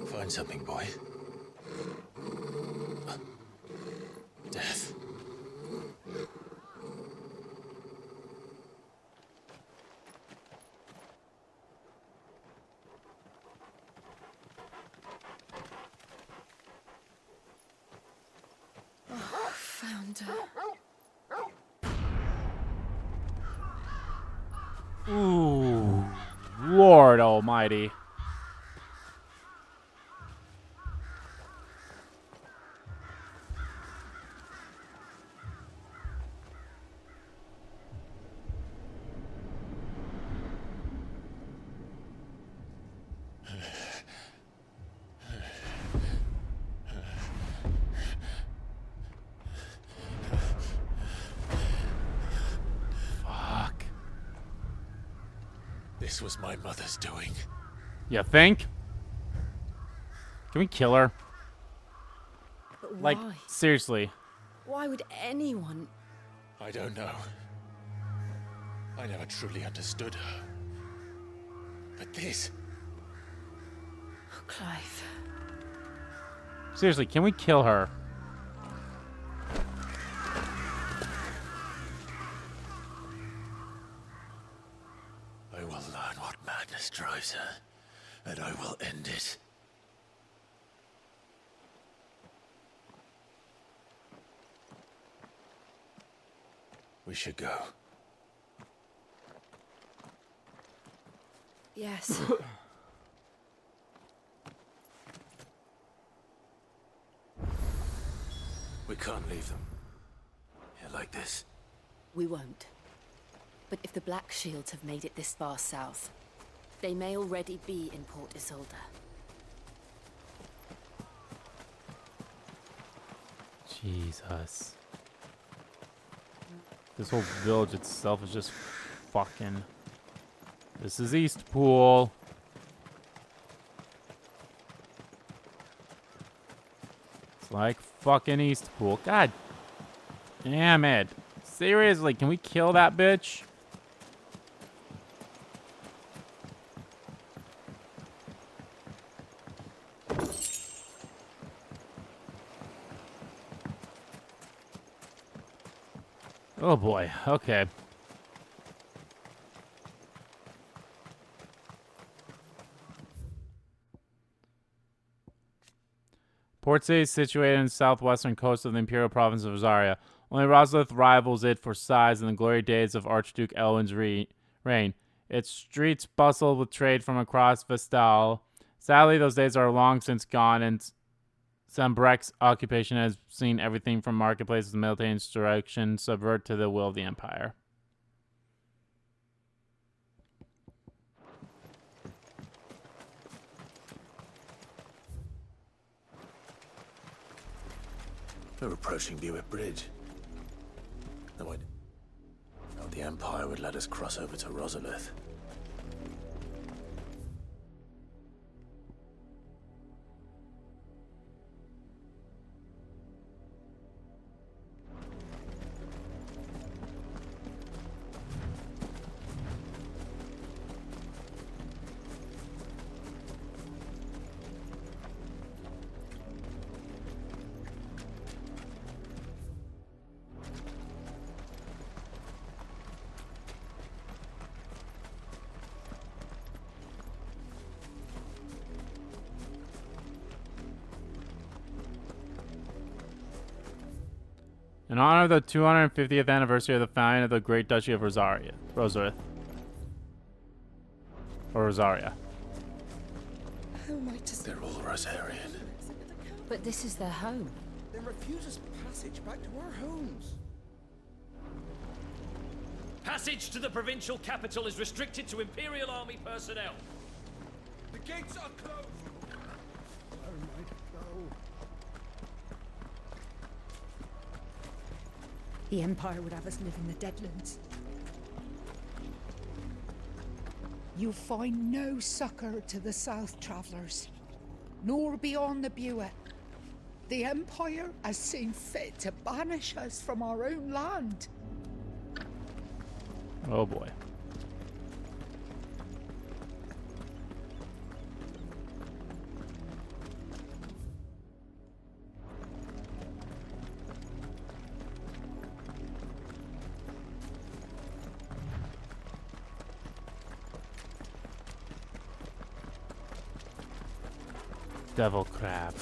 Find something, boy. Death. Oh, found her. Ooh, Lord Almighty. This was my mother's doing. You think? Can we kill her? But Like, why? seriously. Why would anyone? I don't know. I never truly understood her. But this... Oh, Clive. Seriously, can we kill her? closer, and I will end it. We should go. Yes. We can't leave them here like this. We won't. But if the Black Shields have made it this far south, they may already be in Port Isolde. Jesus. This whole village itself is just fucking... This is Eastpool. It's like fucking Eastpool. God damn it. Seriously, can we kill that bitch? Oh boy, okay. Port City is situated in the southwestern coast of the imperial province of Rosaria. Only Rosalith rivals it for size in the glory days of Archduke Elwin's reign. Its streets bustled with trade from across Vestal. Sadly, those days are long since gone, and Sambrek's occupation has seen everything from marketplaces to military insurrection subvert to the will of the Empire. We're approaching Buick Bridge. No, the Empire would let us cross over to Rosalith. In honor of the 250th anniversary of the founding of the Great Duchy of Rosaria. Or Rosaria. Who am I to... They're all Rosarian. But this is their home. Then refuse us passage back to our homes. Passage to the provincial capital is restricted to Imperial Army personnel. The gates are closed. Where might go? The Empire would have us live in the Deadlands. You find no succor to the South Travellers, nor beyond the Buet. The Empire has seen fit to banish us from our own land. Oh boy. Devil crab.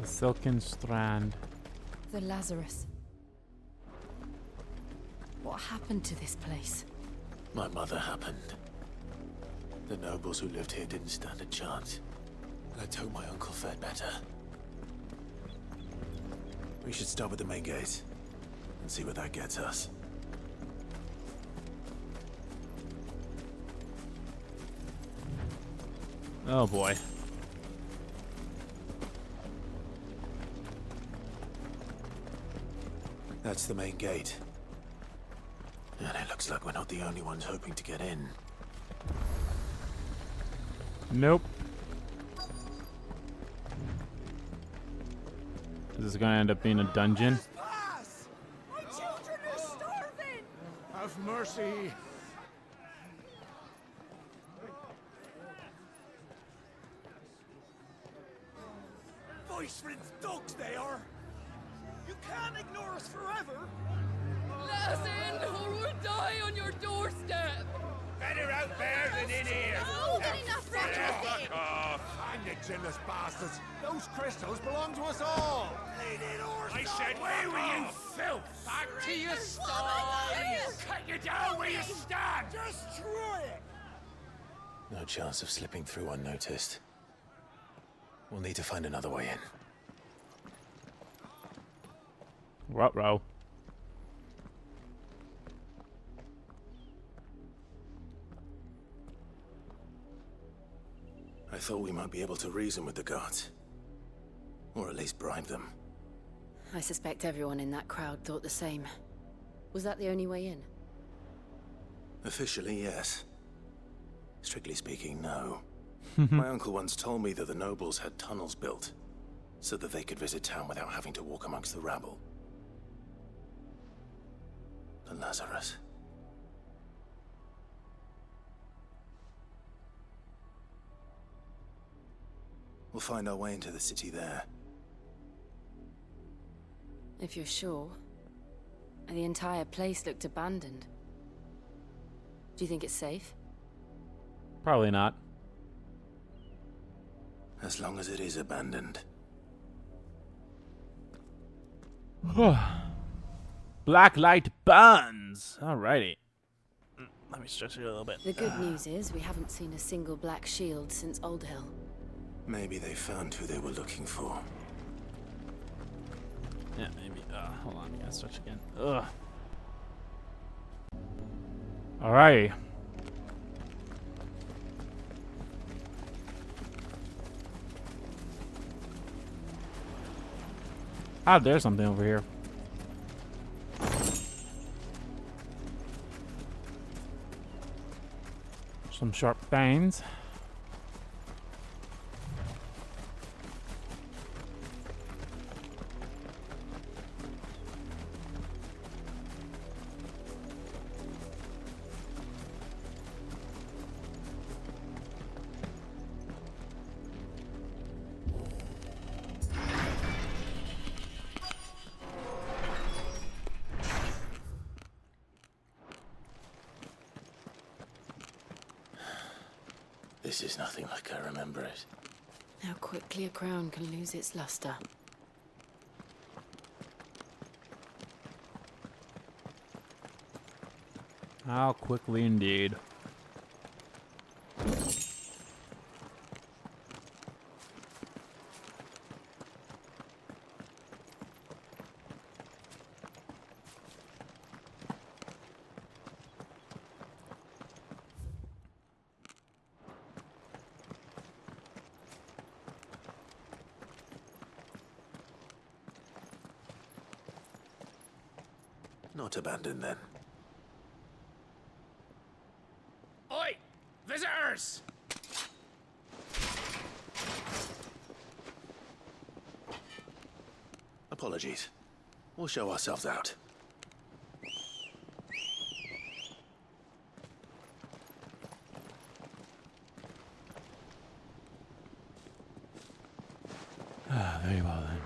Silken strand. The Lazarus. What happened to this place? My mother happened. The nobles who lived here didn't stand a chance. Let's hope my uncle fared better. We should start with the main gate and see where that gets us. Oh boy. That's the main gate. And it looks like we're not the only ones hoping to get in. Nope. This is gonna end up being a dungeon. My children are starving! Have mercy. Voice-rinsed dogs they are. You can't ignore us forever. Let us in, or we'll die on your doorstep. Better out there than in here. Oh, good enough, Fuck off. Hang the chinless bastards. Those crystals belong to us all. I said, where were you, filth? Back to your sties. Cut you down where you stand. Destroy it. No chance of slipping through unnoticed. We'll need to find another way in. Ruh-roh. I thought we might be able to reason with the guards. Or at least bribe them. I suspect everyone in that crowd thought the same. Was that the only way in? Officially, yes. Strictly speaking, no. My uncle once told me that the nobles had tunnels built, so that they could visit town without having to walk amongst the rabble. The Lazarus. We'll find our way into the city there. If you're sure. The entire place looked abandoned. Do you think it's safe? Probably not. As long as it is abandoned. Black light burns. Alrighty. Let me stretch it a little bit. The good news is we haven't seen a single black shield since Old Hill. Maybe they found who they were looking for. Yeah, maybe. Hold on, I gotta stretch again. Ugh. Alrighty. Ah, there's something over here. Some sharp fangs. This is nothing like I remember it. How quickly a crown can lose its luster. How quickly indeed. Not abandoned then. Oi! Visitors! Apologies. We'll show ourselves out. Ah, very well then.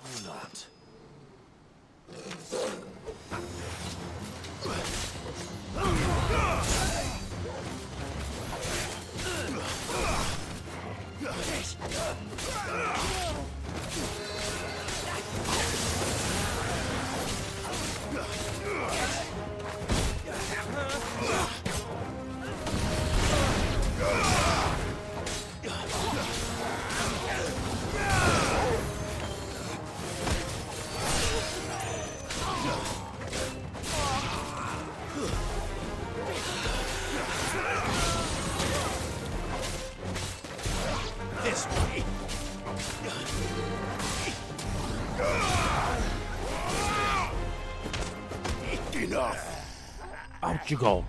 Or not. Portugal.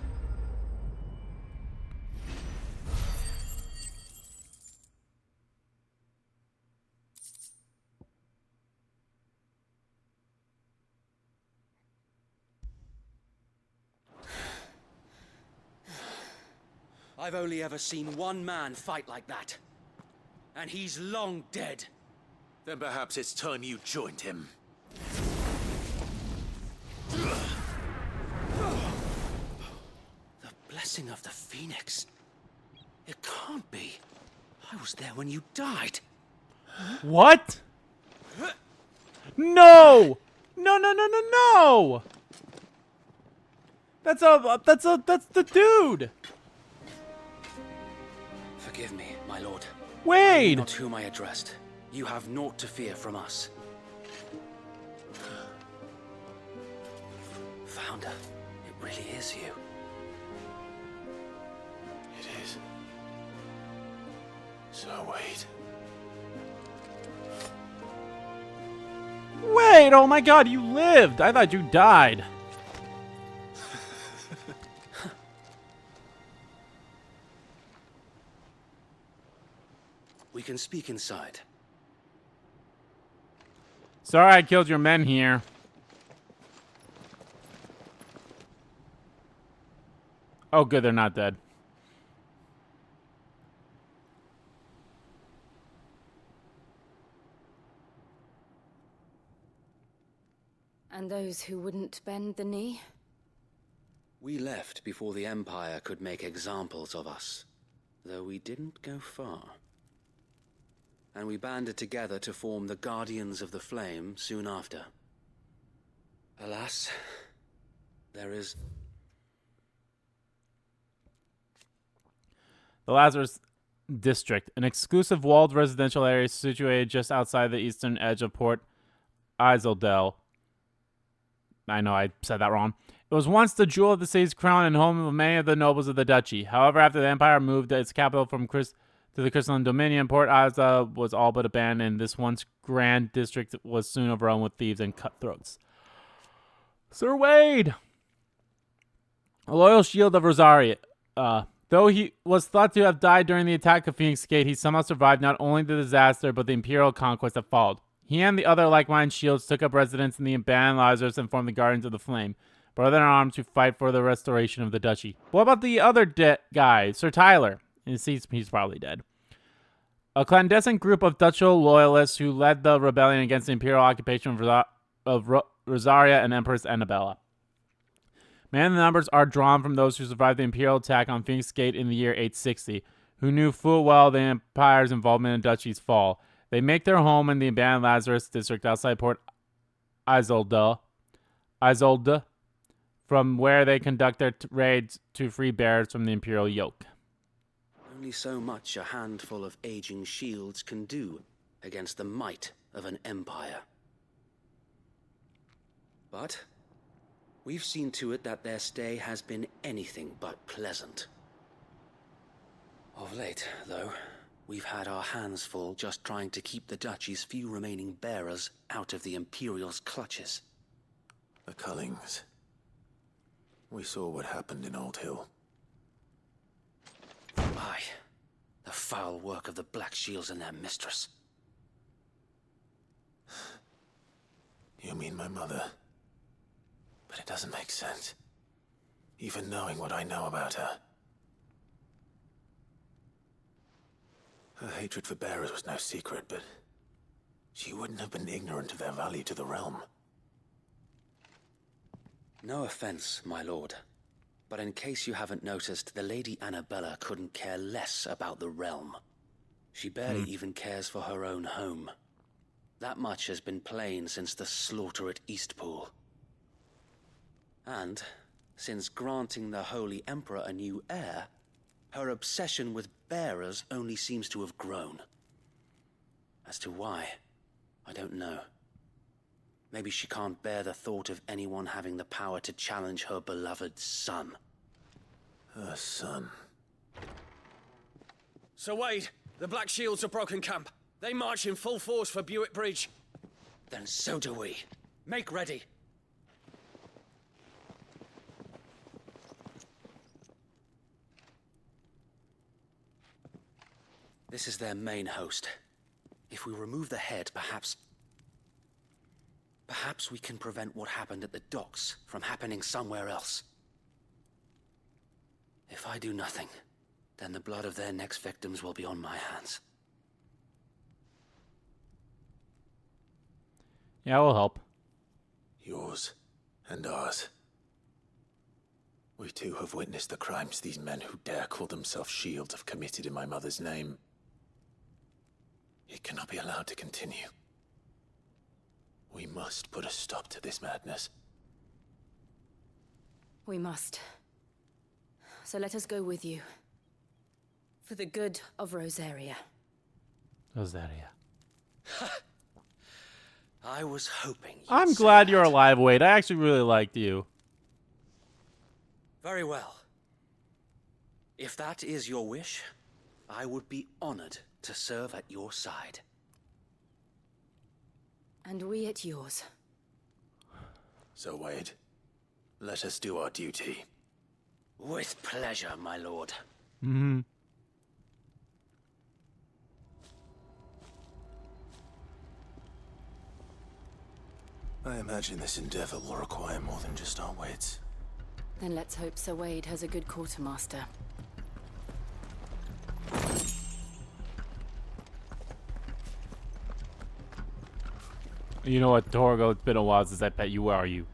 I've only ever seen one man fight like that. And he's long dead. Then perhaps it's time you joined him. The blessing of the Phoenix. It can't be. I was there when you died. What? No! No, no, no, no, no! That's the dude! Forgive me, my lord. Wade! Not whom I addressed. You have naught to fear from us. Founder, it really is you. It is. So wait. Wait, oh my god, you lived! I thought you died. We can speak inside. Sorry I killed your men here. Oh good, they're not dead. And those who wouldn't bend the knee? We left before the Empire could make examples of us, though we didn't go far. And we banded together to form the Guardians of the Flame soon after. Alas, there is... The Lazarus District, an exclusive walled residential area situated just outside the eastern edge of Port Iseldale. I know I said that wrong. It was once the jewel of the city's crown and home of many of the nobles of the duchy. However, after the Empire moved its capital from to the Crystalline Dominion, Port Isa was all but abandoned. This once grand district was soon overrun with thieves and cutthroats. Sir Wade! A loyal shield of Rosaria. Though he was thought to have died during the attack of Phoenix Gate, he somehow survived not only the disaster, but the Imperial conquest that followed. He and the other like-minded shields took up residence in the abandoned Lazarus and formed the Guardians of the Flame, brother in arms to fight for the restoration of the duchy. What about the other guy, Sir Tyler? He's probably dead. A clandestine group of Dutcho loyalists who led the rebellion against the imperial occupation of Rosaria and Empress Annabella. Many of the numbers are drawn from those who survived the imperial attack on Phoenix Gate in the year 860, who knew full well the Empire's involvement in the duchy's fall. They make their home in the abandoned Lazarus district outside Port Isolde, from where they conduct their raids to free bearers from the imperial yoke. Only so much a handful of aging shields can do against the might of an empire. But we've seen to it that their stay has been anything but pleasant. Of late, though, we've had our hands full just trying to keep the duchy's few remaining bearers out of the Imperial's clutches. The Cullings. We saw what happened in Old Hill. Aye, the foul work of the Black Shields and their mistress. You mean my mother? But it doesn't make sense. Even knowing what I know about her. Her hatred for bearers was no secret, but she wouldn't have been ignorant of their value to the realm. No offense, my lord. But in case you haven't noticed, the Lady Annabella couldn't care less about the realm. She barely even cares for her own home. That much has been plain since the slaughter at Eastpool. And, since granting the Holy Emperor a new heir, her obsession with bearers only seems to have grown. As to why, I don't know. Maybe she can't bear the thought of anyone having the power to challenge her beloved son. Her son? Sir Wade, the Black Shields have broken camp. They march in full force for Buick Bridge. Then so do we. Make ready. This is their main host. If we remove the head, perhaps we can prevent what happened at the docks from happening somewhere else. If I do nothing, then the blood of their next victims will be on my hands. Yeah, we'll help. Yours and ours. We too have witnessed the crimes these men who dare call themselves shields have committed in my mother's name. It cannot be allowed to continue. We must put a stop to this madness. We must. So let us go with you. For the good of Rosaria. Rosaria. I was hoping you'd I'm say glad that. you're alive, Wade. I actually really liked you. Very well. If that is your wish, I would be honored to serve at your side. And we at yours. So, Wade, let us do our duty. With pleasure, my lord. Mm-hmm. I imagine this endeavor will require more than just our wits. Then let's hope Sir Wade has a good quartermaster. You know what, Torgo? It's been a while since I pet you. Where are you?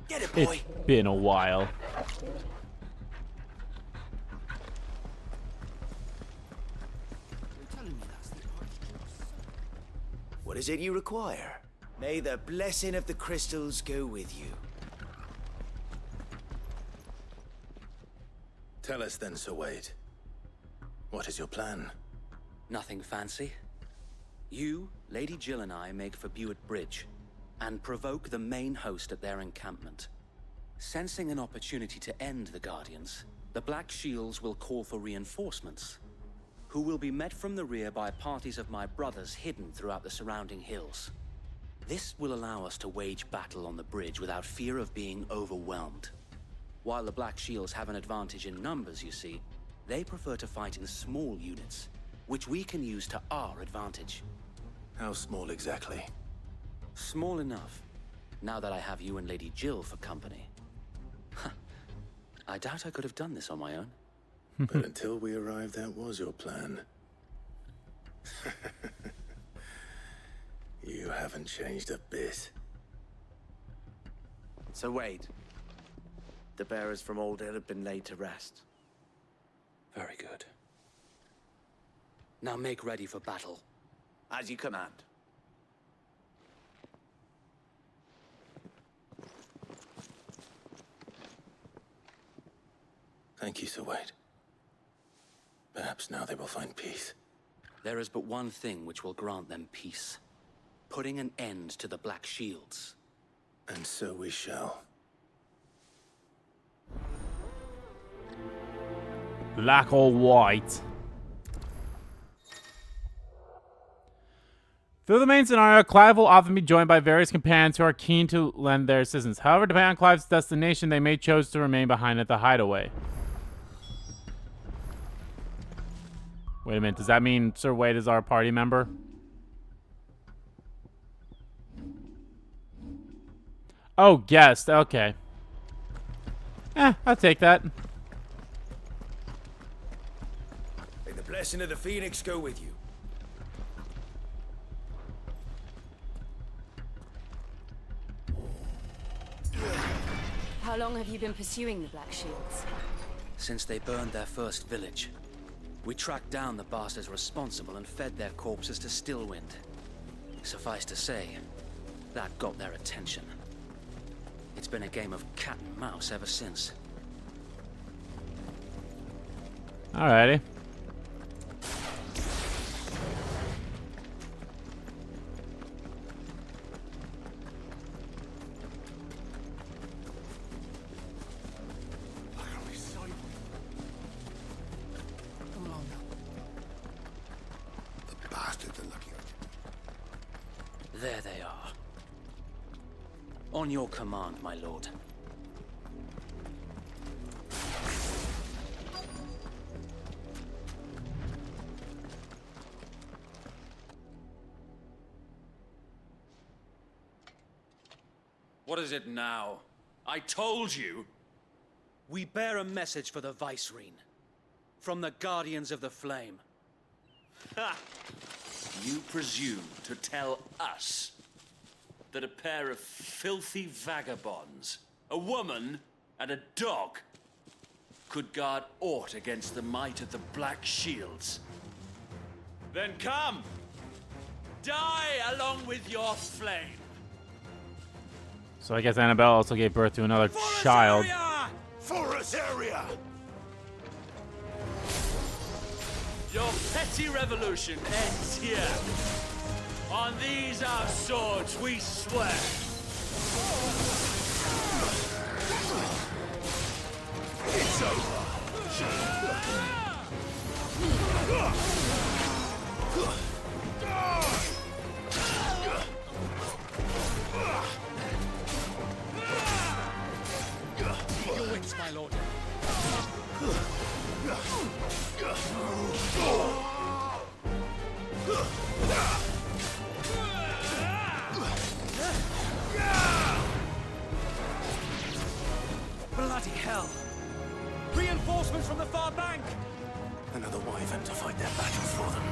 Get it, boy. It's been a while. What is it you require? May the blessing of the crystals go with you. Tell us then, Sir Wade. What is your plan? Nothing fancy. You, Lady Jill and I make for Buett Bridge and provoke the main host at their encampment. Sensing an opportunity to end the Guardians, the Black Shields will call for reinforcements, who will be met from the rear by parties of my brothers hidden throughout the surrounding hills. This will allow us to wage battle on the bridge without fear of being overwhelmed. While the Black Shields have an advantage in numbers, you see, they prefer to fight in small units, which we can use to our advantage. How small exactly? Small enough, now that I have you and Lady Jill for company. I doubt I could have done this on my own. But until we arrived, that was your plan. You haven't changed a bit. So Wade, the bearers from Old Hill have been laid to rest. Very good. Now make ready for battle. As you command. Thank you, Sir Wade. Perhaps now they will find peace. There is but one thing which will grant them peace. Putting an end to the Black Shields. And so we shall. Black or white? Through the main scenario, Clive will often be joined by various companions who are keen to lend their assistance. However, depending on Clive's destination, they may choose to remain behind at the hideaway. Wait a minute, does that mean Sir Wade is our party member? Oh, guest, okay. I'll take that. May the blessing of the Phoenix go with you. How long have you been pursuing the Black Shields? Since they burned their first village. We tracked down the bastards responsible and fed their corpses to Stillwind. Suffice to say, that got their attention. It's been a game of cat and mouse ever since. Alrighty. There they are. On your command, my lord. What is it now? I told you. We bear a message for the Vicereine. From the Guardians of the Flame. Ha! You presume to tell us that a pair of filthy vagabonds, a woman and a dog, could guard aught against the might of the Black Shields? Then come! Die along with your flame! So I guess Annabelle also gave birth to another child. Valisthea! Your petty revolution ends here. On these our swords we swear. It's over. Your wits, my lord. Bloody hell! Reinforcements from the far bank! Another wyvern to fight their battle for them.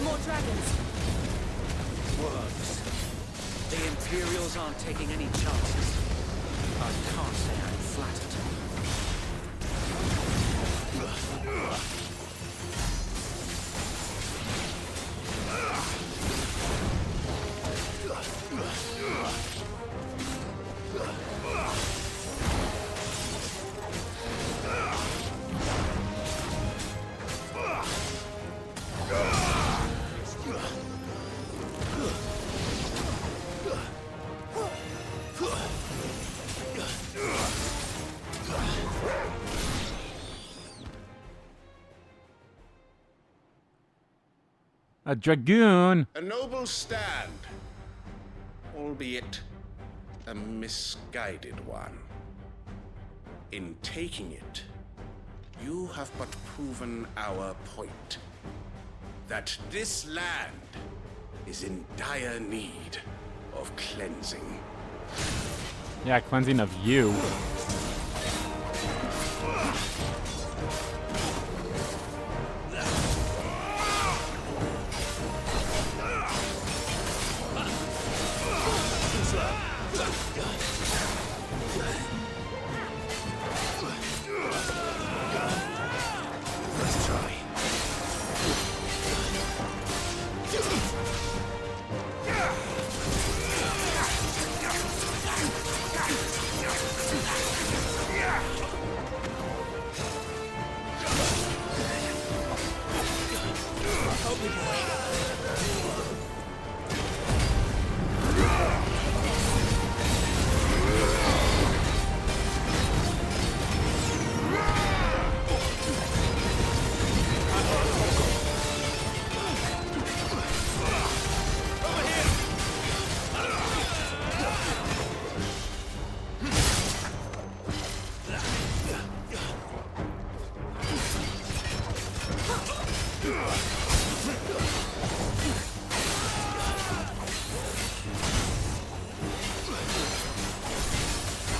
More dragons! Worms. The Imperials aren't taking any chances. I can't say I'm flattered. A dragoon. A noble stand, albeit a misguided one. In taking it, you have but proven our point. That this land is in dire need of cleansing. Yeah, cleansing of you. Let's try.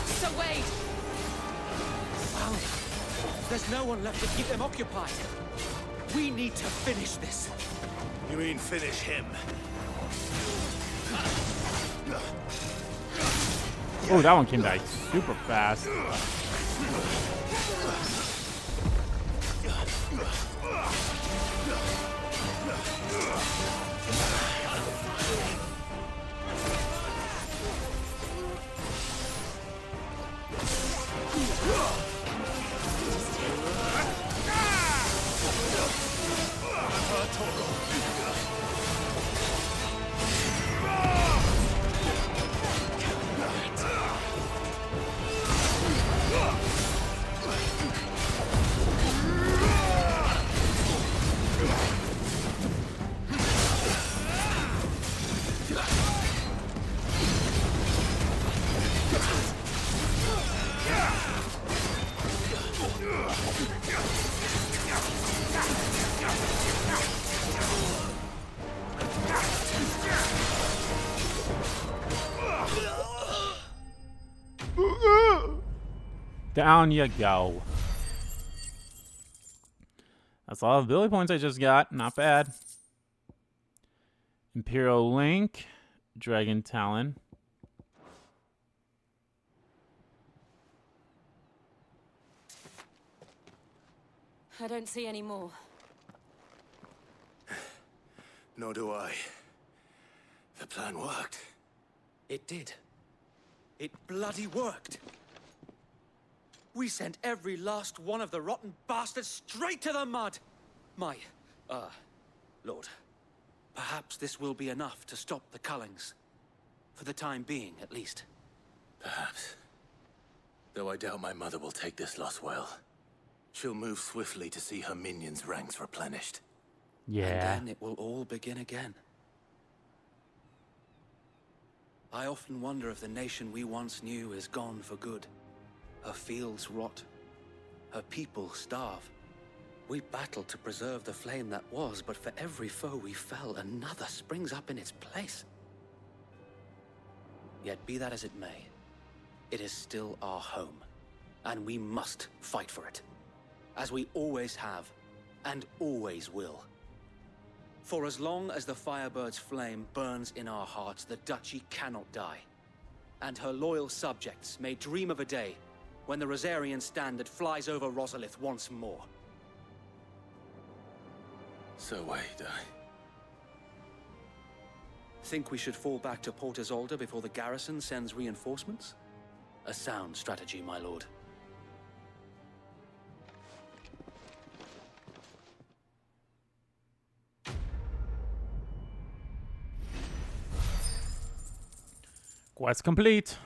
So wait! Wow. There's no one left to keep them occupied. We need to finish this. You mean finish him? Oh, that one came back super fast. Down you go. That's all the ability points I just got. Not bad. Imperial Link. Dragon Talon. I don't see any more. Nor do I. The plan worked. It did. It bloody worked. We sent every last one of the rotten bastards straight to the mud. My, Lord, perhaps this will be enough to stop the Cullings. For the time being, at least. Perhaps. Though I doubt my mother will take this loss well. She'll move swiftly to see her minions' ranks replenished. Yeah. And then it will all begin again. I often wonder if the nation we once knew is gone for good. Her fields rot. Her people starve. We battled to preserve the flame that was, but for every foe we fell, another springs up in its place. Yet be that as it may, it is still our home, and we must fight for it. As we always have, and always will. For as long as the Firebird's flame burns in our hearts, the Duchy cannot die. And her loyal subjects may dream of a day when the Rosarian standard flies over Rosalith once more. So wait, Think we should fall back to Port Isolde before the garrison sends reinforcements? A sound strategy, my lord. Quest complete.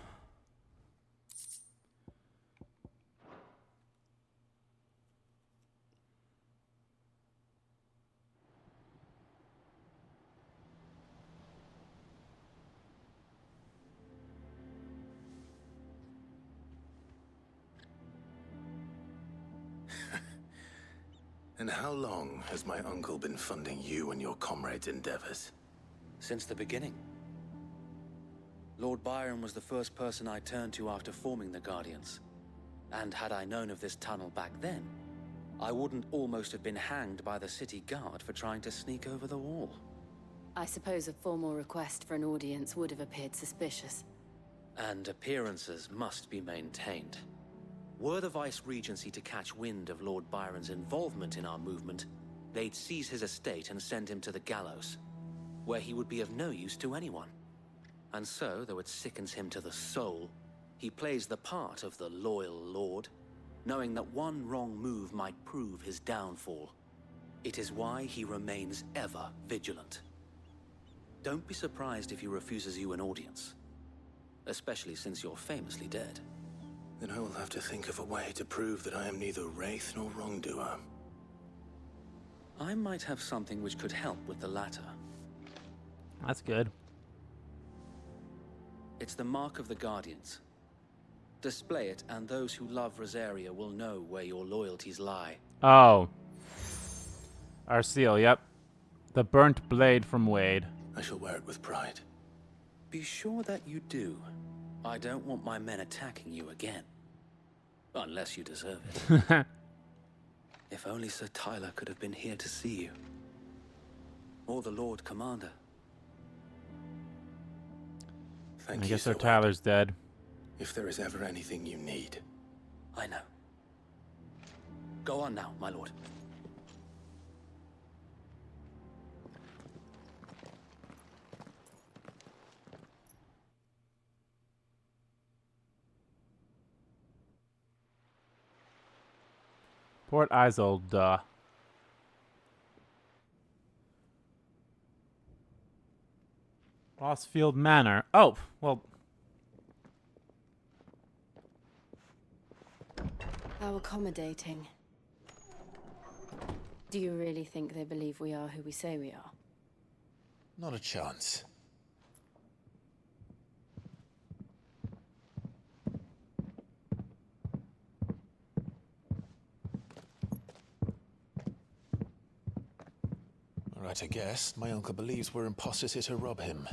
And how long has my uncle been funding you and your comrades' endeavors? Since the beginning. Lord Byron was the first person I turned to after forming the Guardians. And had I known of this tunnel back then, I wouldn't almost have been hanged by the city guard for trying to sneak over the wall. I suppose a formal request for an audience would have appeared suspicious. And appearances must be maintained. Were the Vice-Regency to catch wind of Lord Byron's involvement in our movement, they'd seize his estate and send him to the gallows, where he would be of no use to anyone. And so, though it sickens him to the soul, he plays the part of the loyal lord, knowing that one wrong move might prove his downfall. It is why he remains ever vigilant. Don't be surprised if he refuses you an audience, especially since you're famously dead. Then I will have to think of a way to prove that I am neither wraith nor wrongdoer. I might have something which could help with the latter. That's good. It's the mark of the Guardians. Display it, and those who love Rosaria will know where your loyalties lie. Oh. Our seal, yep. The burnt blade from Wade. I shall wear it with pride. Be sure that you do. I don't want my men attacking you again. Unless you deserve it. If only Sir Tyler could have been here to see you. Or the Lord Commander. Thank I you, guess Sir our Tyler's dead. If there is ever anything you need. I know. Go on now, my lord. Port Isolde. Rosfield Manor. Oh, well. How accommodating. Do you really think they believe we are who we say we are? Not a chance. Right, I guess. My uncle believes we're imposters here to rob him.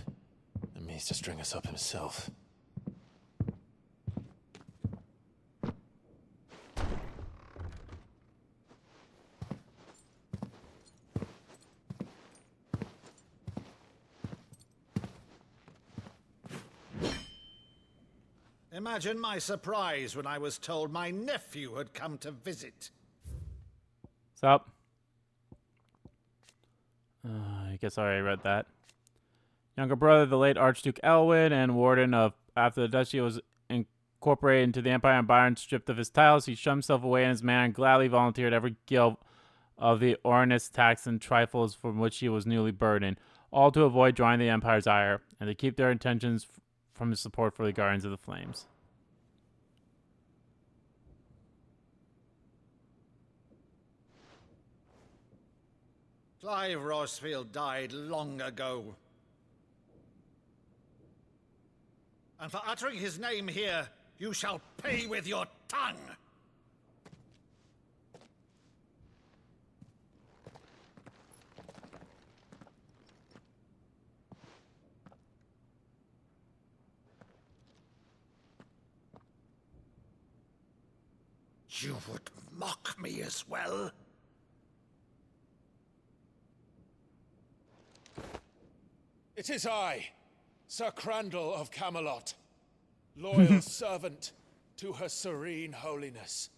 And means to string us up himself. Imagine my surprise when I was told my nephew had come to visit. What's up? I guess I already read that. Younger brother, the late Archduke Elwyn, and warden of after the duchy was incorporated into the Empire and Byron stripped of his titles, he shut himself away in his manor and gladly volunteered every guild of the Ornus tax and trifles from which he was newly burdened, all to avoid drawing the Empire's ire, and to keep their intentions from his support for the Guardians of the Flames. Clive Rosfield died long ago. And for uttering his name here, you shall pay with your tongue! You would mock me as well? It is I, Sir Crandall of Camelot, loyal servant to Her Serene Holiness,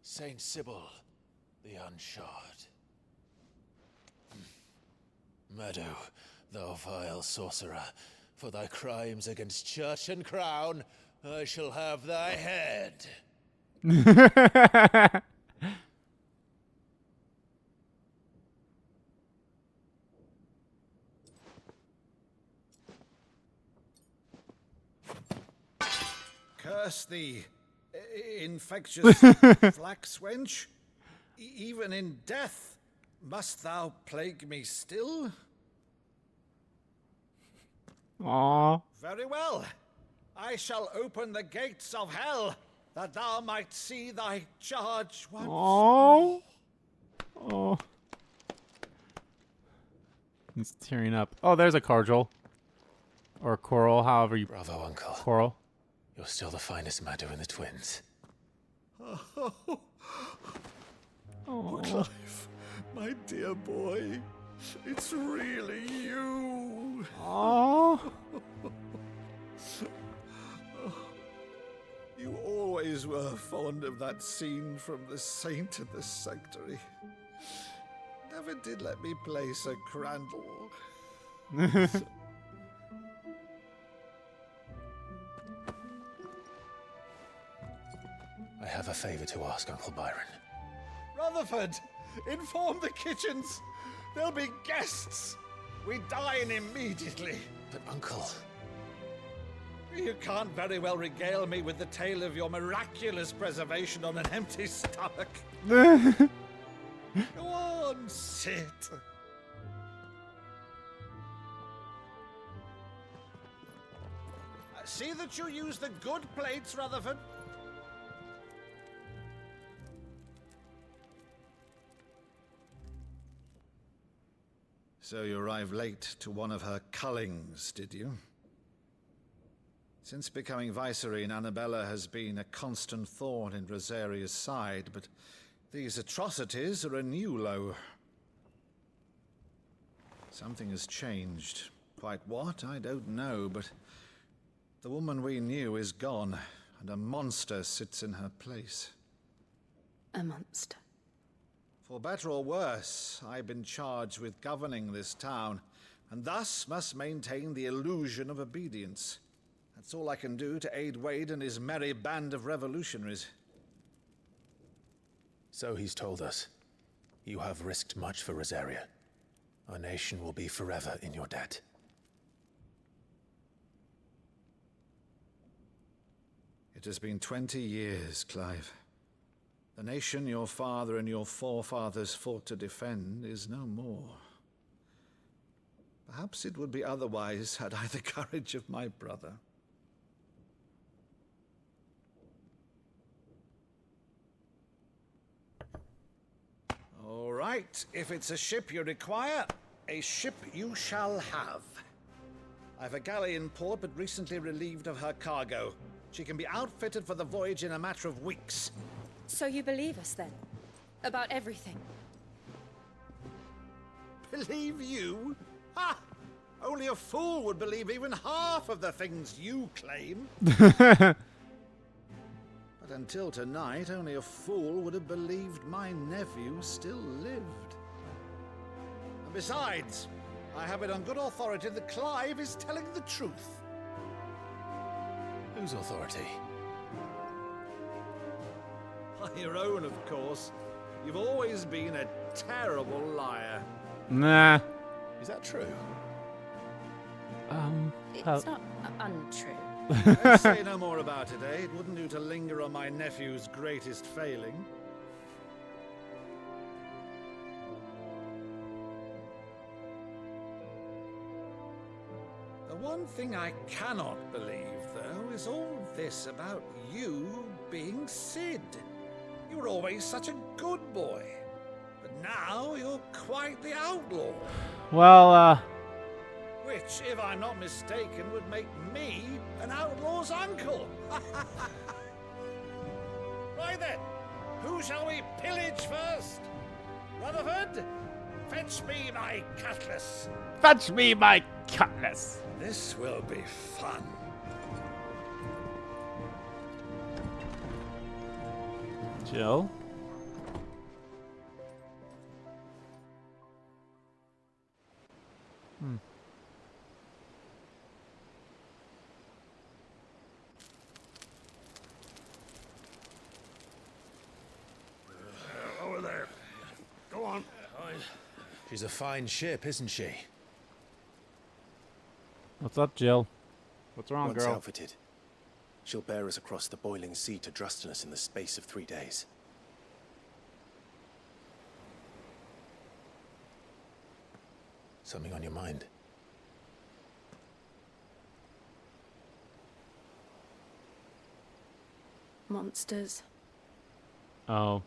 Saint Sybil the Unshod. Meadow, thou vile sorcerer, for thy crimes against church and crown, I shall have thy head. Curse thee, infectious flax wench. Even in death, must thou plague me still? Aww. Very well. I shall open the gates of hell, that thou might see thy charge once more. Oh. He's tearing up. Oh, there's a cordial. Or coral, however you... Bravo, Uncle. Coral. You're still the finest Madu in the twins. Oh, Clive, my dear boy, it's really you. Aww. You always were fond of that scene from The Saint in the Sanctuary. Never did let me play Sir Crandall. I have a favor to ask, Uncle Byron. Rutherford, inform the kitchens. There'll be guests. We dine immediately. But, Uncle... You can't very well regale me with the tale of your miraculous preservation on an empty stomach. Go on, sit. See that you use the good plates, Rutherford. So you arrived late to one of her cullings, did you? Since becoming Vicereine, Annabella has been a constant thorn in Rosaria's side, but these atrocities are a new low. Something has changed. Quite what, I don't know, but the woman we knew is gone, and a monster sits in her place. A monster? For better or worse, I've been charged with governing this town, and thus must maintain the illusion of obedience. That's all I can do to aid Wade and his merry band of revolutionaries. So he's told us. You have risked much for Rosaria. Our nation will be forever in your debt. It has been 20 years, Clive. The nation your father and your forefathers fought to defend is no more. Perhaps it would be otherwise had I the courage of my brother. All right, if it's a ship you require, a ship you shall have. I've a galley in port, but recently relieved of her cargo. She can be outfitted for the voyage in a matter of weeks. So you believe us then? About everything? Believe you? Ha! Only a fool would believe even half of the things you claim. But until tonight, only a fool would have believed my nephew still lived. And besides, I have it on good authority that Clive is telling the truth. Whose authority? Your own, of course. You've always been a terrible liar. Nah. Is that true? It's not untrue. Let's say no more about it, eh? It wouldn't do to linger on my nephew's greatest failing. The one thing I cannot believe, though, is all this about you being Sid. You were always such a good boy. But now you're quite the outlaw. Well, Which, if I'm not mistaken, would make me an outlaw's uncle. Right then, who shall we pillage first? Rutherford, fetch me my cutlass. Fetch me my cutlass. This will be fun. Jill? Over there. Go on. She's a fine ship, isn't she? What's up, Jill? What's wrong, Once girl? outfitted, she'll bear us across the boiling sea to Drustinus in the space of 3 days. Something on your mind? Monsters. Oh.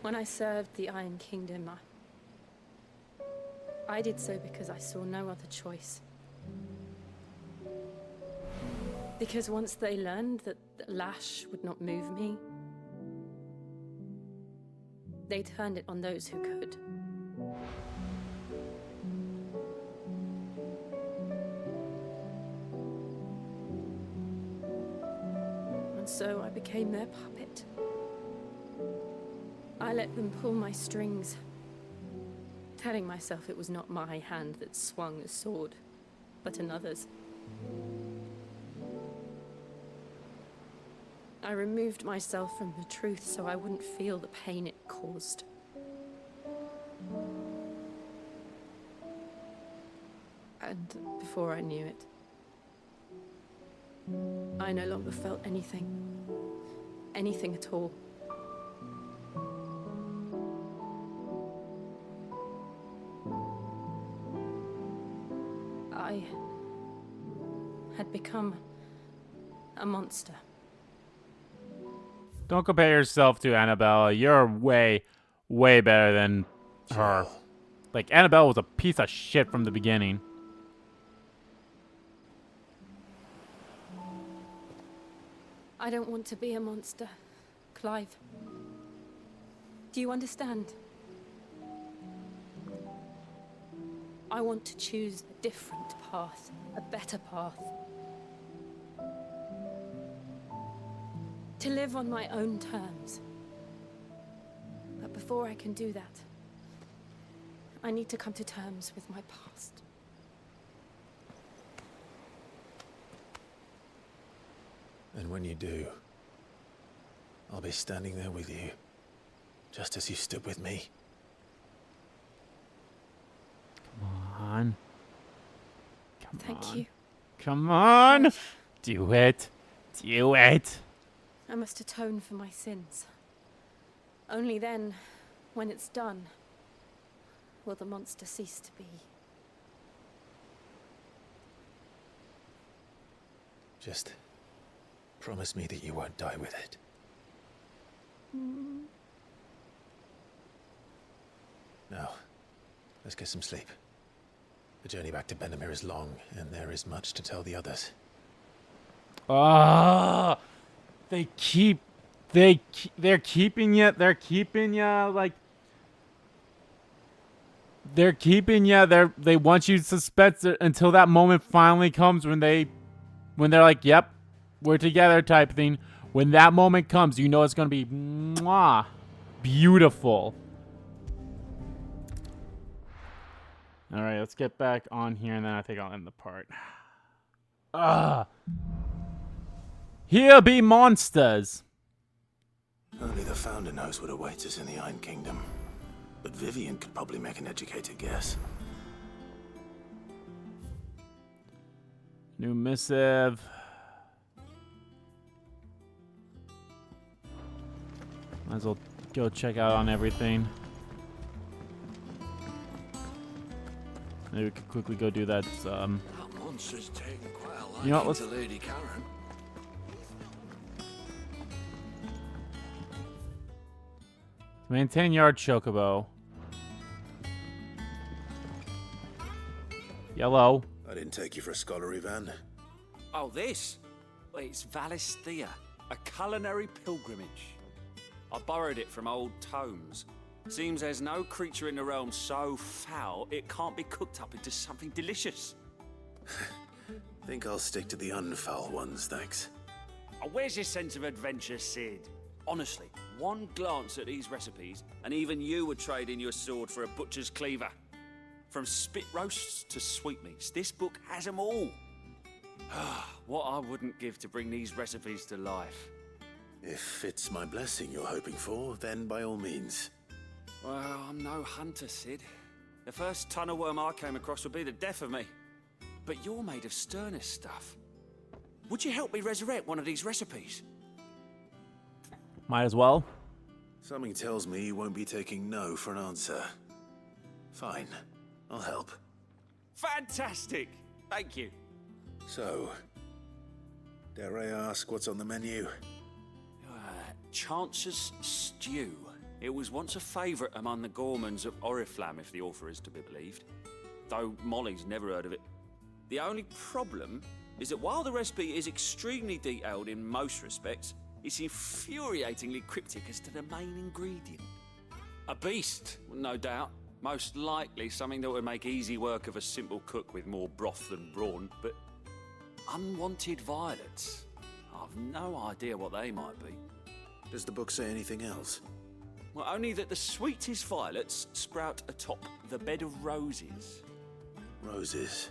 When I served the Iron Kingdom, I did so because I saw no other choice. Because once they learned that the lash would not move me, they turned it on those who could. And so I became their puppet. I let them pull my strings, telling myself it was not my hand that swung the sword, but another's. I removed myself from the truth so I wouldn't feel the pain it caused. And before I knew it, I no longer felt anything. Anything at all. I had become a monster. Don't compare yourself to Annabelle. You're way, way better than her. Like, Annabelle was a piece of shit from the beginning. I don't want to be a monster, Clive. Do you understand? I want to choose a different path, a better path. To live on my own terms. But before I can do that, I need to come to terms with my past. And when you do, I'll be standing there with you, just as you stood with me. Come on. Thank you. Come on! Do it. Do it. I must atone for my sins. Only then, when it's done, will the monster cease to be. Just promise me that you won't die with it. Now, let's get some sleep. The journey back to Benamir is long, and there is much to tell the others. Ah, they're keeping you, they want you to suspect it until that moment finally comes when they're like, yep, we're together type thing. When that moment comes, you know it's going to be mwah, beautiful. All right, let's get back on here, and then I think I'll end the part. Here be monsters. Only the Founder knows what awaits us in the Iron Kingdom. But Vivian could probably make an educated guess. New missive. Might as well go check out on everything. Maybe we could quickly go do that. That monster's taken quite a liking You know what, let's- to Lady Karen. Maintain yard chocobo. Yellow. I didn't take you for a scholar, Ivan. Oh, this? Well, it's Valisthea, a culinary pilgrimage. I borrowed it from old tomes. Seems there's no creature in the realm so foul it can't be cooked up into something delicious. Think I'll stick to the unfoul ones, thanks. Oh, where's your sense of adventure, Sid? Honestly, one glance at these recipes, and even you would trade in your sword for a butcher's cleaver. From spit roasts to sweetmeats, this book has them all. What I wouldn't give to bring these recipes to life. If it's my blessing you're hoping for, then by all means. Well, I'm no hunter, Sid. The first tunnel worm I came across would be the death of me. But you're made of sterner stuff. Would you help me resurrect one of these recipes? Might as well. Something tells me you won't be taking no for an answer. Fine, I'll help. Fantastic! Thank you. So, dare I ask what's on the menu? Chance's Stew. It was once a favourite among the gourmands of Oriflamme, if the author is to be believed. Though Molly's never heard of it. The only problem is that while the recipe is extremely detailed in most respects, it's infuriatingly cryptic as to the main ingredient. A beast, no doubt. Most likely something that would make easy work of a simple cook with more broth than brawn, but unwanted violets. I've no idea what they might be. Does the book say anything else? Well, only that the sweetest violets sprout atop the bed of roses. Roses.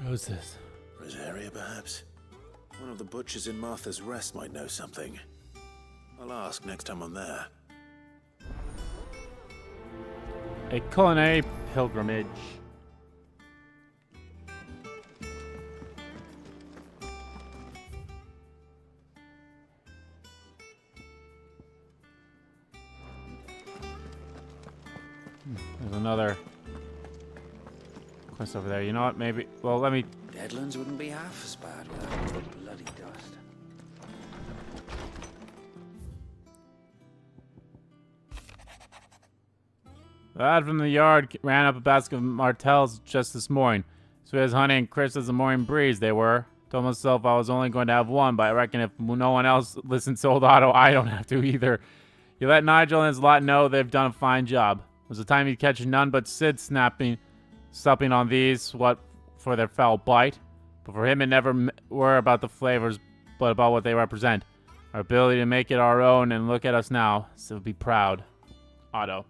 Roses. Rosaria, perhaps? One of the butchers in Martha's Rest might know something. I'll ask next time I'm there. A culinary pilgrimage. There's another quest over there. You know what? Maybe. Well, let me. Deadlands wouldn't be half as bad without all the bloody dust. The lad from the yard ran up a basket of martels just this morning. Sweet as honey and crisp as a morning breeze they were. Told myself I was only going to have one, but I reckon if no one else listens to old Otto, I don't have to either. You let Nigel and his lot know they've done a fine job. It was the time he'd catch none but Sid supping on these, what for their foul bite. But for him it never were about the flavors, but about what they represent. Our ability to make it our own, and look at us now. So be proud. Otto.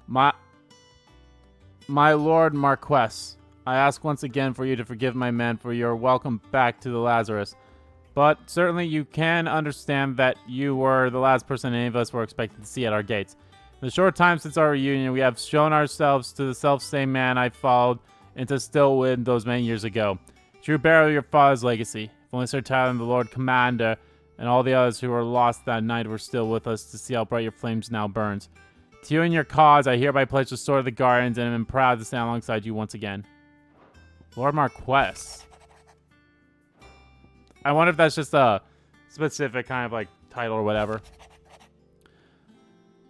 My Lord Marquess, I ask once again for you to forgive my men for your welcome back to the Lazarus. But certainly you can understand that you were the last person any of us were expected to see at our gates. In the short time since our reunion, we have shown ourselves to the self-same man I followed into Stillwind those many years ago. True bearer of your father's legacy. If only Sir Tyler and the Lord Commander and all the others who were lost that night were still with us to see how bright your flames now burns. To you and your cause, I hereby pledge to restore the gardens, and am proud to stand alongside you once again. Lord Marquess. I wonder if that's just a specific kind of like title or whatever.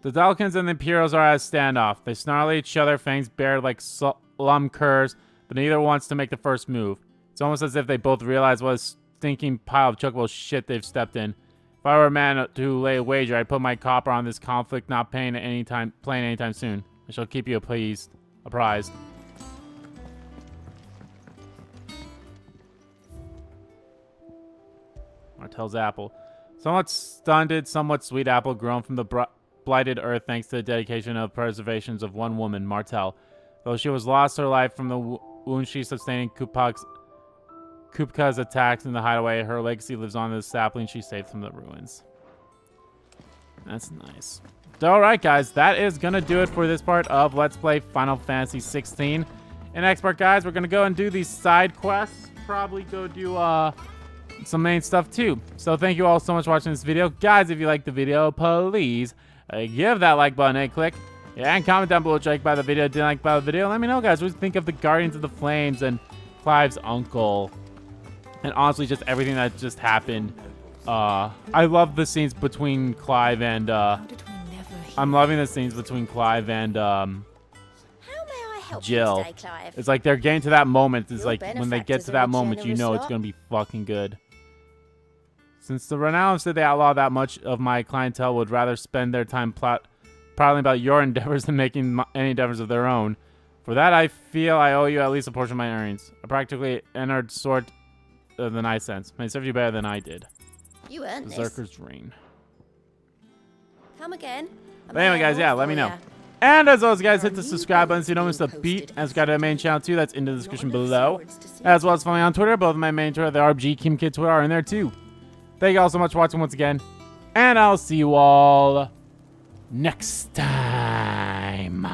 The Dalkins and the Imperials are at a standoff. They snarl at each other, fangs bared like slum curs, but neither wants to make the first move. It's almost as if they both realize what a stinking pile of chocobo shit they've stepped in. If I were a man to lay a wager, I'd put my copper on this conflict not playing anytime soon. I shall keep you apprised. Martell's apple. Somewhat stunted, somewhat sweet apple grown from the blighted earth thanks to the dedication of preservations of one woman, Martell. Though she was lost her life from the wound she sustained in Kupka's attacks in the hideaway, her legacy lives on in the sapling she saved from the ruins. That's nice. Alright guys, that is going to do it for this part of Let's Play Final Fantasy 16. In next part, guys, we're going to go and do these side quests. Probably go do some main stuff too. So thank you all so much for watching this video. Guys, if you liked the video, please give that like button a click. Yeah, and comment down below what you liked by the video, didn't like about the video. Let me know, guys, what you think of the Guardians of the Flames and Clive's uncle. And honestly, just everything that just happened. I love the scenes between Clive and I'm loving the scenes between Clive and Jill. Today, Clive? It's like they're getting to that moment. It's Your like when they get to benefactors are that a moment, you know generous it's lot. gonna be fucking good. Since the renown said they outlaw that much of my clientele would rather spend their time prattling about your endeavors than making any endeavors of their own. For that, I feel I owe you at least a portion of my earnings. I practically entered sort of the nice sense. May serve you better than I did. You earned this. Berserker's Reign. Come again. But anyway, guys, yeah, let me know. And as always, guys, hit the subscribe button so you don't miss a beat. And subscribe to my main channel, too. That's in the description below. As well as follow me on Twitter. Both of my main Twitter, the RBG Kim Kid Twitter, are in there, too. Thank you all so much for watching once again. And I'll see you all next time.